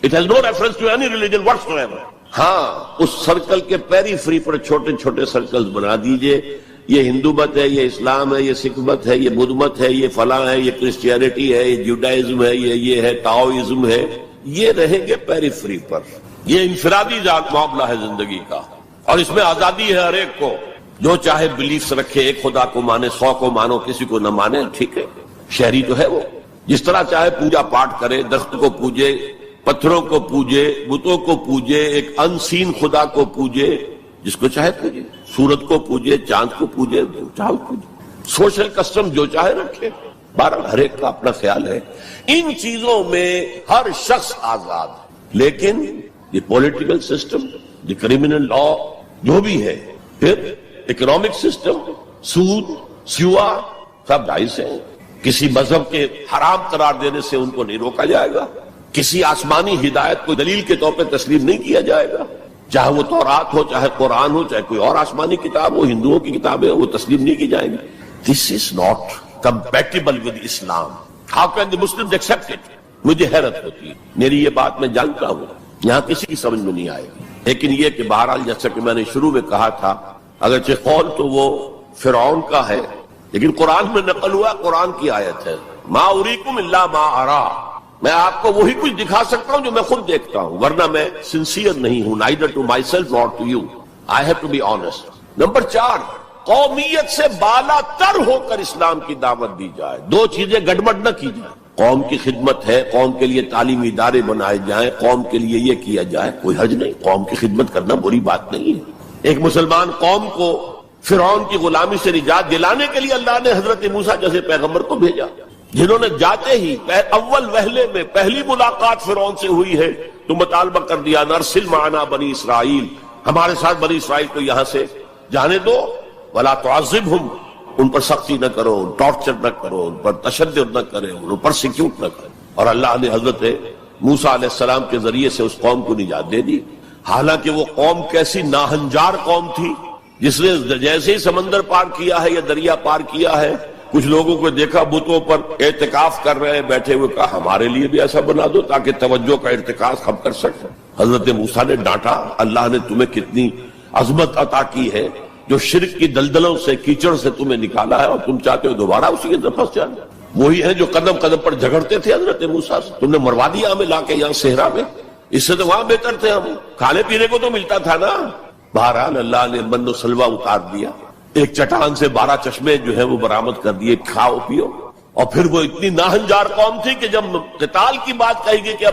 it has no reference to any religion whatsoever ایور۔ ہاں اس سرکل کے پیری فری پر چھوٹے چھوٹے سرکلز بنا دیجئے، یہ ہندو مت ہے، یہ اسلام ہے، یہ سکھ مت ہے، یہ بدھ مت ہے، یہ فلاں ہے، یہ کرسچینٹی ہے، یہ جوڈائزم ہے، یہ ہے تاؤزم ہے، یہ رہیں گے پیری فری پر۔ یہ انفرادی معاملہ ہے زندگی کا، اور اس میں آزادی ہے ہر ایک کو، جو چاہے بلیفز رکھے، ایک خدا کو مانے، 100 کو مانو، کسی کو نہ مانے، ٹھیک ہے، شہری تو ہے وہ، جس طرح چاہے پوجا پاٹ کرے، درخت کو پوجے، پتھروں کو پوجے، بتوں کو پوجے، ایک انسین خدا کو پوجے، جس کو چاہے پوجے، سورج کو پوجے، چاند کو پوجے، چاہے پوجے، سوشل کسٹم جو چاہے رکھے، بہرحال ہر ایک کا اپنا خیال ہے۔ ان چیزوں میں ہر شخص آزاد ہے، لیکن یہ پولیٹیکل سسٹم، یہ کرمنل لا جو بھی ہے، پھر اکنامک سسٹم، سود، سیوا، سب جائز ہیں۔ کسی مذہب کے حرام قرار دینے سے ان کو نہیں روکا جائے گا، کسی آسمانی ہدایت کو دلیل کے طور پہ تسلیم نہیں کیا جائے گا، چاہے وہ تورات ہو، چاہے قرآن ہو، چاہے کوئی اور آسمانی کتاب ہو، ہندوؤں کی کتابیں وہ تسلیم نہیں کی جائیں گی۔ This is not compatible with Islam, how can the Muslims accept it? مجھے حیرت ہوتی ہے، میری یہ بات میں جانتا ہوں یہاں کسی کی سمجھ میں نہیں آئے گی، لیکن یہ کہ بہرحال جیسا کہ میں نے شروع میں کہا تھا، اگرچہ قول تو وہ فرعون کا ہے، لیکن قرآن میں نقل ہوا، قرآن کی آیت ہے، ما اریکم الا ما ارا، میں آپ کو وہی کچھ دکھا سکتا ہوں جو میں خود دیکھتا ہوں، ورنہ میں سنسیئر نہیں ہوں، neither to myself nor to you, I have to be honest۔ Number 4، قومیت سے بالا تر ہو کر اسلام کی دعوت دی جائے، 2 چیزیں گڑبڑ نہ کی جائے، قوم کی خدمت ہے، قوم کے لیے تعلیمی ادارے بنائے جائیں، قوم کے لیے یہ کیا جائے، کوئی حرج نہیں، قوم کی خدمت کرنا بری بات نہیں ہے۔ ایک مسلمان قوم کو فرعون کی غلامی سے نجات دلانے کے لیے اللہ نے حضرت موسیٰ جیسے پیغمبر کو بھیجا، جنہوں نے جاتے ہی اول وہلے میں پہلی ملاقات فرعون سے ہوئی ہے تو مطالبہ کر دیا، نرسل معنا بنی اسرائیل، ہمارے ساتھ بنی اسرائیل کو یہاں سے جانے دو۔ ولا تعذبہم، ان پر سختی نہ کرو، ٹارچر نہ کرو، ان پر تشدد نہ کرے، ان پر پرسیکیوٹ نہ کرے. اور اللہ نے حضرت موسیٰ علیہ السلام کے ذریعے سے اس قوم کو نجات دے دی. حالانکہ وہ قوم کیسی ناہنجار قوم تھی، جس نے جیسے ہی سمندر پار کیا ہے یا دریا پار کیا ہے، کچھ لوگوں کو دیکھا بتوں پر اعتکاف کر رہے ہیں بیٹھے ہوئے، کہا ہمارے لیے بھی ایسا بنا دو تاکہ توجہ کا ارتکاز ہم کر سکیں. حضرت موسیٰ نے ڈانٹا، اللہ نے تمہیں کتنی عظمت عطا کی ہے، جو شرک کی دلدلوں سے، کیچڑ سے تمہیں نکالا ہے، اور تم چاہتے ہو دوبارہ اسی کے اندر پھنس جانا. وہی ہیں جو قدم قدم پر جھگڑتے تھے حضرت موسیٰ سے. تم نے مروا دیا ہمیں لا کے یہاں صحرا میں، اس سے تو وہاں بہتر تھے، ہم کھانے پینے کو تو ملتا تھا نا. بہرحال اللہ نے من و سلوہ اتار دیا، ایک چٹان سے 12 چشمے جو ہے وہ برآمد کر دیے، کھاؤ پیو. اور پھر وہ اتنی ناہنجار قوم تھی کہ جب قتال کی بات کہی گئی کہ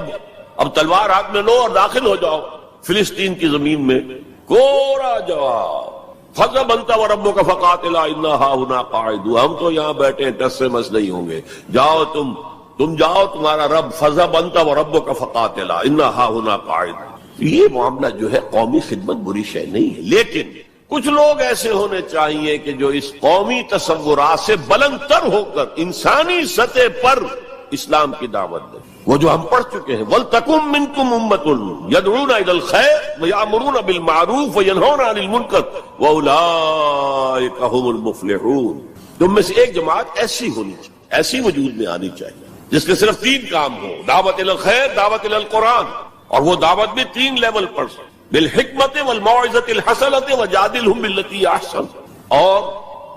اب تلوار ہاتھ میں لو اور داخل ہو جاؤ فلسطین کی زمین میں، کورا جواب، فَذْهَبْ أَنْتَ وَرَبُّكَ فَقَاتِلَا إِنَّا هَاهُنَا قَاعِدُونَ، ہم تو یہاں بیٹھے ٹس سے مس نہیں ہوں گے، جاؤ تم جاؤ، تمہارا رب. فَذْهَبْ أَنْتَ وَرَبُّكَ فَقَاتِلَا إِنَّا هَاهُنَا قَاعِدُونَ. یہ معاملہ جو ہے قومی خدمت بری شے نہیں ہے، لیکن کچھ لوگ ایسے ہونے چاہیے کہ جو اس قومی تصورات سے بلند تر ہو کر انسانی سطح پر اسلام کی دعوت دیں. وہ جو ہم پڑھ چکے ہیں، وَلْتَكُن مِّنكُمْ أُمَّةٌ يَدْعُونَ إِلَى الْخَيْرِ وَيَأْمُرُونَ بِالْمَعْرُوفِ وَيَنْهَوْنَ عَنِ الْمُنكَرِ وَأُولَٰئِكَ هُمُ الْمُفْلِحُونَ. تم میں سے ایک جماعت ایسی ہونی چاہیے، ایسی وجود میں آنی چاہیے جس کے صرف 3 کام ہو: دعوت الی الخیر، دعوت الی القرآن، اور وہ دعوت بھی 3 لیول پر، بالحکمت والموعظۃ الحسنۃ وجادلھم باللتی احسن، اور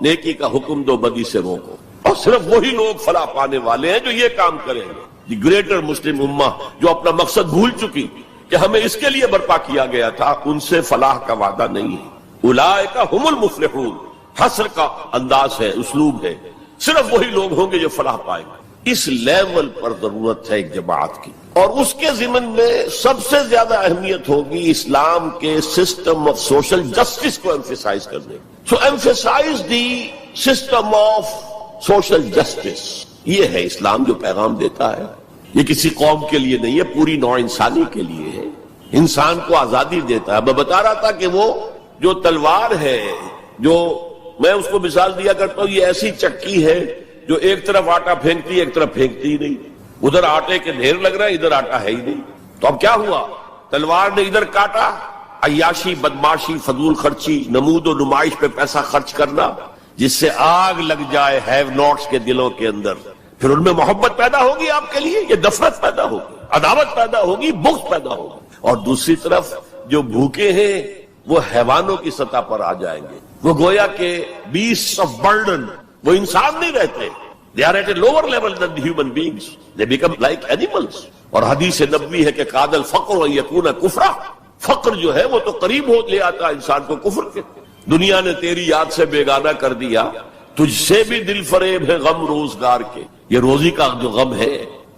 نیکی کا حکم دو، بدی سے روکو. اور صرف وہی لوگ فلاح پانے والے ہیں جو یہ کام کریں گے. دی گریٹر مسلم امہ جو اپنا مقصد بھول چکی کہ ہمیں اس کے لیے برپا کیا گیا تھا، ان سے فلاح کا وعدہ نہیں ہے. اولئک ھم المفلحون، حصر کا انداز ہے، اسلوب ہے، صرف وہی لوگ ہوں گے جو فلاح پائیں گے. اس لیول پر ضرورت ہے ایک جماعت کی، اور اس کے ضمن میں سب سے زیادہ اہمیت ہوگی اسلام کے سسٹم آف سوشل جسٹس کو ایمفیسائز کرنے. So emphasise the system of social justice. یہ ہے اسلام جو پیغام دیتا ہے. یہ کسی قوم کے لیے نہیں ہے، پوری نوع انسانی کے لیے ہے. انسان کو آزادی دیتا ہے. میں بتا رہا تھا کہ وہ جو تلوار ہے، جو میں اس کو مثال دیا کرتا ہوں، یہ ایسی چکی ہے جو ایک طرف آٹا پھینکتی ہے، ایک طرف پھینکتی ہی نہیں. ادھر آٹے کے ڈھیر لگ رہا ہے، ادھر آٹا ہے ہی نہیں. تو اب کیا ہوا؟ تلوار نے ادھر کاٹا، عیاشی، بدماشی، فضول خرچی، نمود و نمائش پہ پیسہ خرچ کرنا، جس سے آگ لگ جائے ہیو ناٹس کے دلوں کے اندر. پھر ان میں محبت پیدا ہوگی آپ کے لیے، یہ نفرت پیدا ہوگی، عداوت پیدا ہوگی، بغض پیدا ہوگی. اور دوسری طرف جو بھوکے ہیں وہ حیوانوں کی سطح پر آ جائیں گے. وہ گویا کہ beasts of burden، وہ انسان نہیں رہتے. They are at a lower level than the human beings. They become like animals. اور حدیث نبوی ہے کہ قاد الفقر ان یکون کفرا، فقر جو ہے وہ تو قریب ہو لے آتا انسان کو کفر کے. دنیا نے تیری یاد سے بیگانہ کر دیا، تجھ سے بھی دل فریب ہے غم روزگار کے. یہ روزی کا جو غم ہے،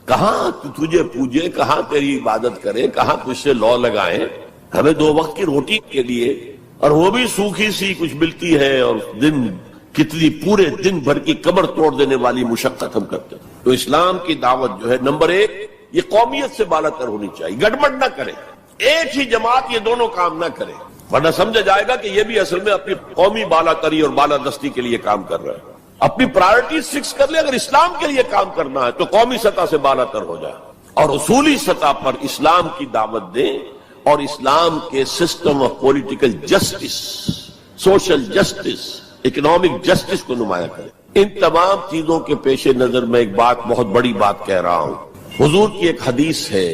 کہاں تجھے پوجے، کہاں تیری عبادت کرے، کہاں تجھ سے لو لگائیں. ہمیں 2 وقت کی روٹی کے لیے، اور وہ بھی سوکھی سی کچھ ملتی ہے، اور دن کتنی پورے دن بھر کی کمر توڑ دینے والی مشقت ہم کرتے ہیں. تو اسلام کی دعوت جو ہے، نمبر 1 یہ قومیت سے بالا تر ہونی چاہیے. گڑبڑ نہ کرے، ایک ہی جماعت یہ دونوں کام نہ کرے، ورنہ سمجھا جائے گا کہ یہ بھی اصل میں اپنی قومی بالا تری اور بالا دستی کے لیے کام کر رہا ہے. اپنی پرائرٹیز فکس کر لے. اگر اسلام کے لیے کام کرنا ہے تو قومی سطح سے بالا تر ہو جائے، اور اصولی سطح پر اسلام کی دعوت دیں، اور اسلام کے system of political justice, social justice, economic justice کو نمایاں کریں. ان تمام چیزوں کے پیش نظر میں ایک بات، بہت بڑی بات کہہ رہا ہوں. حضور کی ایک حدیث ہے،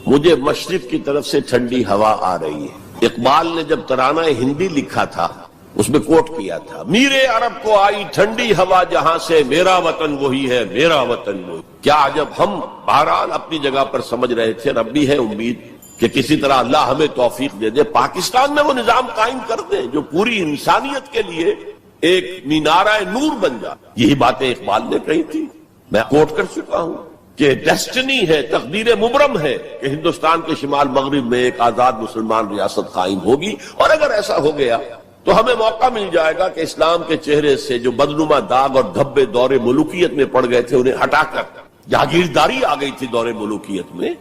مجھے مشرق کی طرف سے ٹھنڈی ہوا آ رہی ہے. اقبال نے جب ترانہ ہندی لکھا تھا اس میں کوٹ کیا تھا، میرے عرب کو آئی ٹھنڈی ہوا جہاں سے، میرا وطن وہی ہے، میرا وطن وہی. کیا عجب. ہم بہرحال اپنی جگہ پر سمجھ رہے تھے، رب بھی ہے امید کہ کسی طرح اللہ ہمیں توفیق دے دے، پاکستان میں وہ نظام قائم کر دے جو پوری انسانیت کے لیے ایک مینارہ نور بن جائے. یہی باتیں اقبال نے کہی تھی، میں کوٹ کر چکا ہوں کہ ڈیسٹنی ہے، تقدیر مبرم ہے کہ ہندوستان کے شمال مغرب میں ایک آزاد مسلمان ریاست قائم ہوگی. اور اگر ایسا ہو گیا تو ہمیں موقع مل جائے گا کہ اسلام کے چہرے سے جو بدنما داغ اور دھبے دور ملوکیت میں پڑ گئے تھے انہیں ہٹا کر جاگیرداری آ گئی تھی. دور ملوکیت میں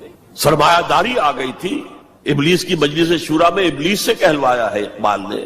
سرمایہ داری آ گئی تھی. ابلیس کی مجلس شورا میں ابلیس سے کہلوایا ہے اقبال نے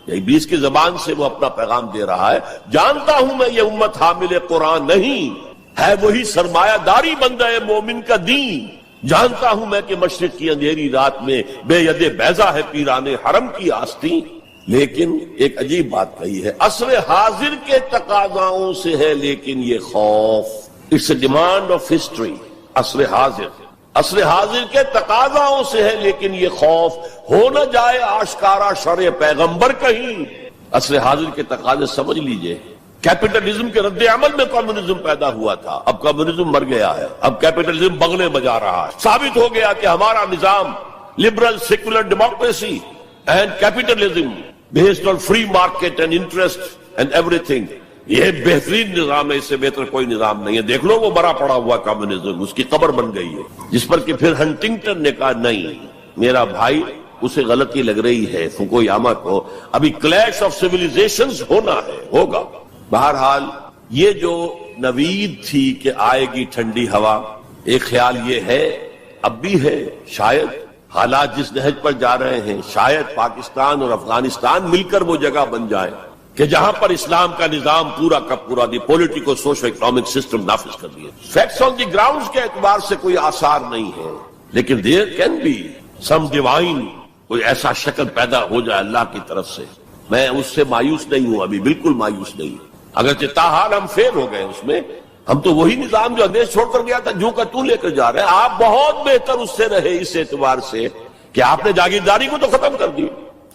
ابلیس کی زبان سے وہ اپنا پیغام دے رہا ہے. جانتا ہوں میں یہ امت حامل قرآن نہیں ہے، وہی سرمایہ داری بندہ مومن کا دین. جانتا ہوں میں کہ مشرق کی اندھیری رات میں بے ید بیضا ہے پیران حرم کی آستین. لیکن ایک عجیب بات کہی ہے، عصر حاضر کے تقاضاؤں سے ہے لیکن یہ خوف. It's a demand of history. عصر حاضر کے تقاضاؤں سے ہے لیکن یہ خوف ہو نہ جائے آشکارا شرع پیغمبر کہیں. عصر حاضر کے تقاضے سمجھ لیجئے. کیپٹلزم کے رد عمل میں کمیونزم پیدا ہوا تھا، اب کمیونزم مر گیا ہے، اب کیپٹلزم بغلے بجا رہا ہے. ثابت ہو گیا کہ ہمارا نظام liberal secular democracy and capitalism based on free market and interest and every thing, یہ بہترین نظام ہے، اس سے بہتر کوئی نظام نہیں ہے. دیکھ لو وہ مرا پڑا ہوا کمیونزم، اس کی قبر بن گئی ہے. جس پر کہ پھر ہنٹنگٹن نے کہا نہیں میرا بھائی اسے غلطی لگ رہی ہے فوکویاما کو، ابھی کلیش آف سیویلائزیشنز ہونا ہے، ہوگا. بہرحال یہ جو نوید تھی کہ آئے گی ٹھنڈی ہوا، ایک خیال یہ ہے اب بھی ہے، شاید حالات جس نہج پر جا رہے ہیں شاید پاکستان اور افغانستان مل کر وہ جگہ بن جائے کہ جہاں پر اسلام کا نظام پورا کا پورا دی پولیٹیکو سوشو اکنامک سسٹم نافذ کر دیا. فیکٹس آن دی گراؤنڈز کے اعتبار سے کوئی آثار نہیں ہے، لیکن there can be some divine, کوئی ایسا شکل پیدا ہو جائے اللہ کی طرف سے. میں اس سے مایوس نہیں ہوں، ابھی بالکل مایوس نہیں ہوں، اگرچہ تاحال ہم فیل ہو گئے اس میں. ہم تو وہی نظام جو انگریز چھوڑ کر گیا تھا جو کا تو لے کر جا رہے ہیں. آپ بہت بہتر اس سے رہے اس اعتبار سے کہ آپ نے جاگیرداری کو تو ختم کر دی.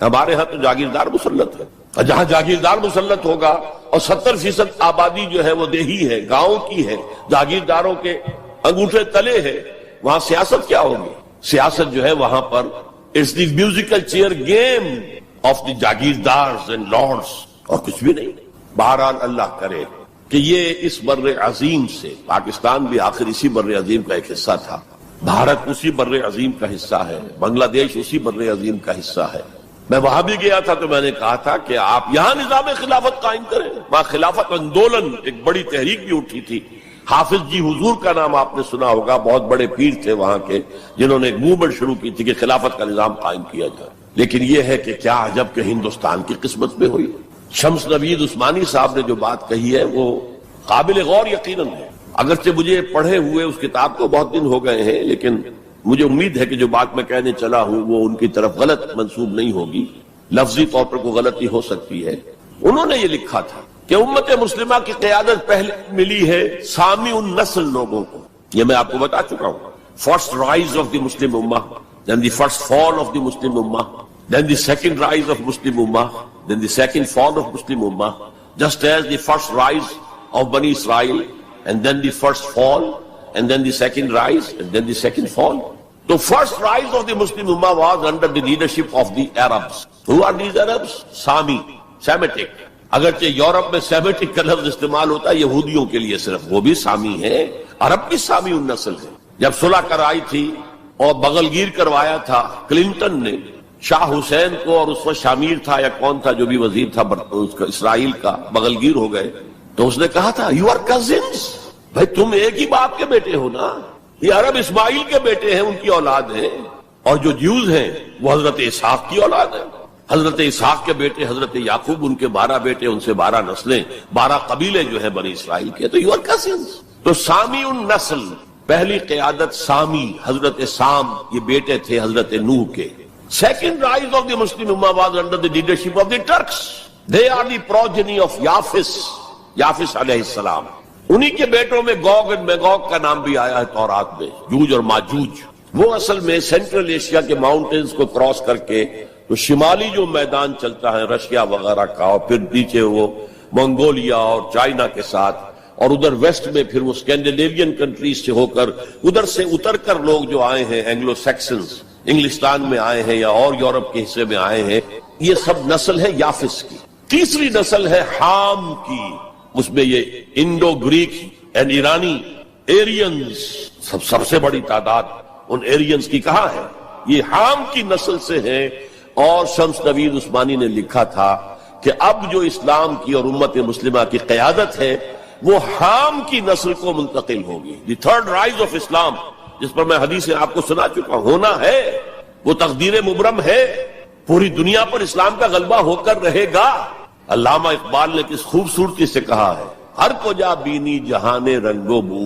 ہمارے ہاں تو جاگیردار مسلط ہے، اور جہاں جاگیردار مسلط ہوگا اور 70% آبادی جو ہے وہ دیہی ہے، گاؤں کی ہے، جاگیرداروں کے انگوٹھے تلے ہے، وہاں سیاست کیا ہوگی؟ سیاست جو ہے وہاں پر it's the musical chair game of the جاگیردارز اینڈ لارڈز، اور کچھ بھی نہیں. بہرحال اللہ کرے کہ یہ اس بر عظیم سے، پاکستان بھی آخر اسی بر عظیم کا ایک حصہ تھا، بھارت اسی بر عظیم کا حصہ ہے، بنگلہ دیش اسی بر عظیم کا حصہ ہے. میں وہاں بھی گیا تھا تو میں نے کہا تھا کہ آپ یہاں نظام خلافت قائم کریں. وہاں خلافت اندولن ایک بڑی تحریک بھی اٹھی تھی. حافظ جی حضور کا نام آپ نے سنا ہوگا، بہت بڑے پیر تھے وہاں کے جنہوں نے ایک موومنٹ شروع کی تھی کہ خلافت کا نظام قائم کیا جائے. لیکن یہ ہے کہ کیا عجب کہ ہندوستان کی قسمت میں ہوئی. شمس نوید عثمانی صاحب نے جو بات کہی ہے وہ قابل غور یقیناً ہے. اگرچہ مجھے پڑھے ہوئے اس کتاب کو بہت دن ہو گئے ہیں، لیکن مجھے امید ہے کہ جو بات میں کہنے چلا ہوں وہ ان کی طرف غلط منسوب نہیں ہوگی. لفظی طور پر کوئی غلطی ہو سکتی ہے. انہوں نے یہ لکھا تھا کہ امت مسلمہ کی قیادت پہلے ملی ہے سامی النسل لوگوں کو. یہ میں آپ کو بتا چکا ہوں. First rise of the Muslim امہ، then the first fall of the Muslim Ummah, then the second rise of Muslim Ummah, then the second fall of Muslim Ummah, just as the first rise of Bani Israel, and then the first fall, and then the second rise, and then the second fall. The first rise of the Muslim Ummah was under the leadership of the Arabs. Who are these Arabs? Sami, Semitic. اگرچہ Europe میں Semitic کا لفظ استعمال ہوتا ہے یہودیوں کے لیے صرف، وہ بھی سامی ہیں، عرب بھی سامی النسل ہے. جب صلح کرائی تھی اور بغل گیر کروایا تھا کلنٹن نے شاہ حسین کو، اور اس وقت شامیر تھا یا کون تھا جو بھی وزیر تھا اسرائیل کا، بغل گیر ہو گئے، تو اس نے کہا تھا یو آر کزنس، بھائی تم ایک ہی باپ کے بیٹے ہو نا. یہ عرب اسماعیل کے بیٹے ہیں، ان کی اولاد ہیں، اور جو جیوز ہیں وہ حضرت اسحاق کی اولاد ہیں. حضرت اسحاق کے بیٹے حضرت یعقوب، ان کے 12 بیٹے، ان سے 12 نسلیں، 12 قبیلے جو ہیں بنی اسرائیل کے. تو یو آر کزنس. تو سامی النسل، پہلی قیادت سامی، حضرت سام، یہ بیٹے تھے حضرت نوح کے. Second rise of the Muslim امہ was under the leadership of the Turks. They are the progeny of یافس علیہ السلام. انہی کے بیٹوں میں گوگ اینڈ میگوگ کا نام بھی آیا ہے تورات میں، جوج اور ماجوج. وہ اصل میں سینٹرل ایشیا کے ماؤنٹینز کو کراس کر کے تو شمالی جو میدان چلتا ہے رشیا وغیرہ کا، اور پھر نیچے وہ منگولیا اور چائنا کے ساتھ، اور ادھر ویسٹ میں پھر وہ اسکینڈینیوین کنٹریز سے ہو کر ادھر سے اتر کر لوگ جو آئے ہیں اینگلو سیکسنز، انگلستان میں آئے ہیں یا اور یورپ کے حصے میں آئے ہیں، یہ سب نسل ہے یافس کی. تیسری نسل ہے حام کی، اس میں یہ انڈو گریک اینڈ ایرانی ایرینز، سب سے بڑی تعداد ان ایرینز کی کہاں ہے؟ یہ حام کی نسل سے ہے. اور شمس نوید عثمانی نے لکھا تھا کہ اب جو اسلام کی اور امت مسلمہ کی قیادت ہے وہ حام کی نسل کو منتقل ہوگی. دی تھرڈ رائز آف اسلام، جس پر میں حدیثیں آپ کو سنا چکا ہوں، ہونا ہے، وہ تقدیر مبرم ہے. پوری دنیا پر اسلام کا غلبہ ہو کر رہے گا. علامہ اقبال نے کس خوبصورتی سے کہا ہے، ہر کو جا بینی جہان رنگ و بو.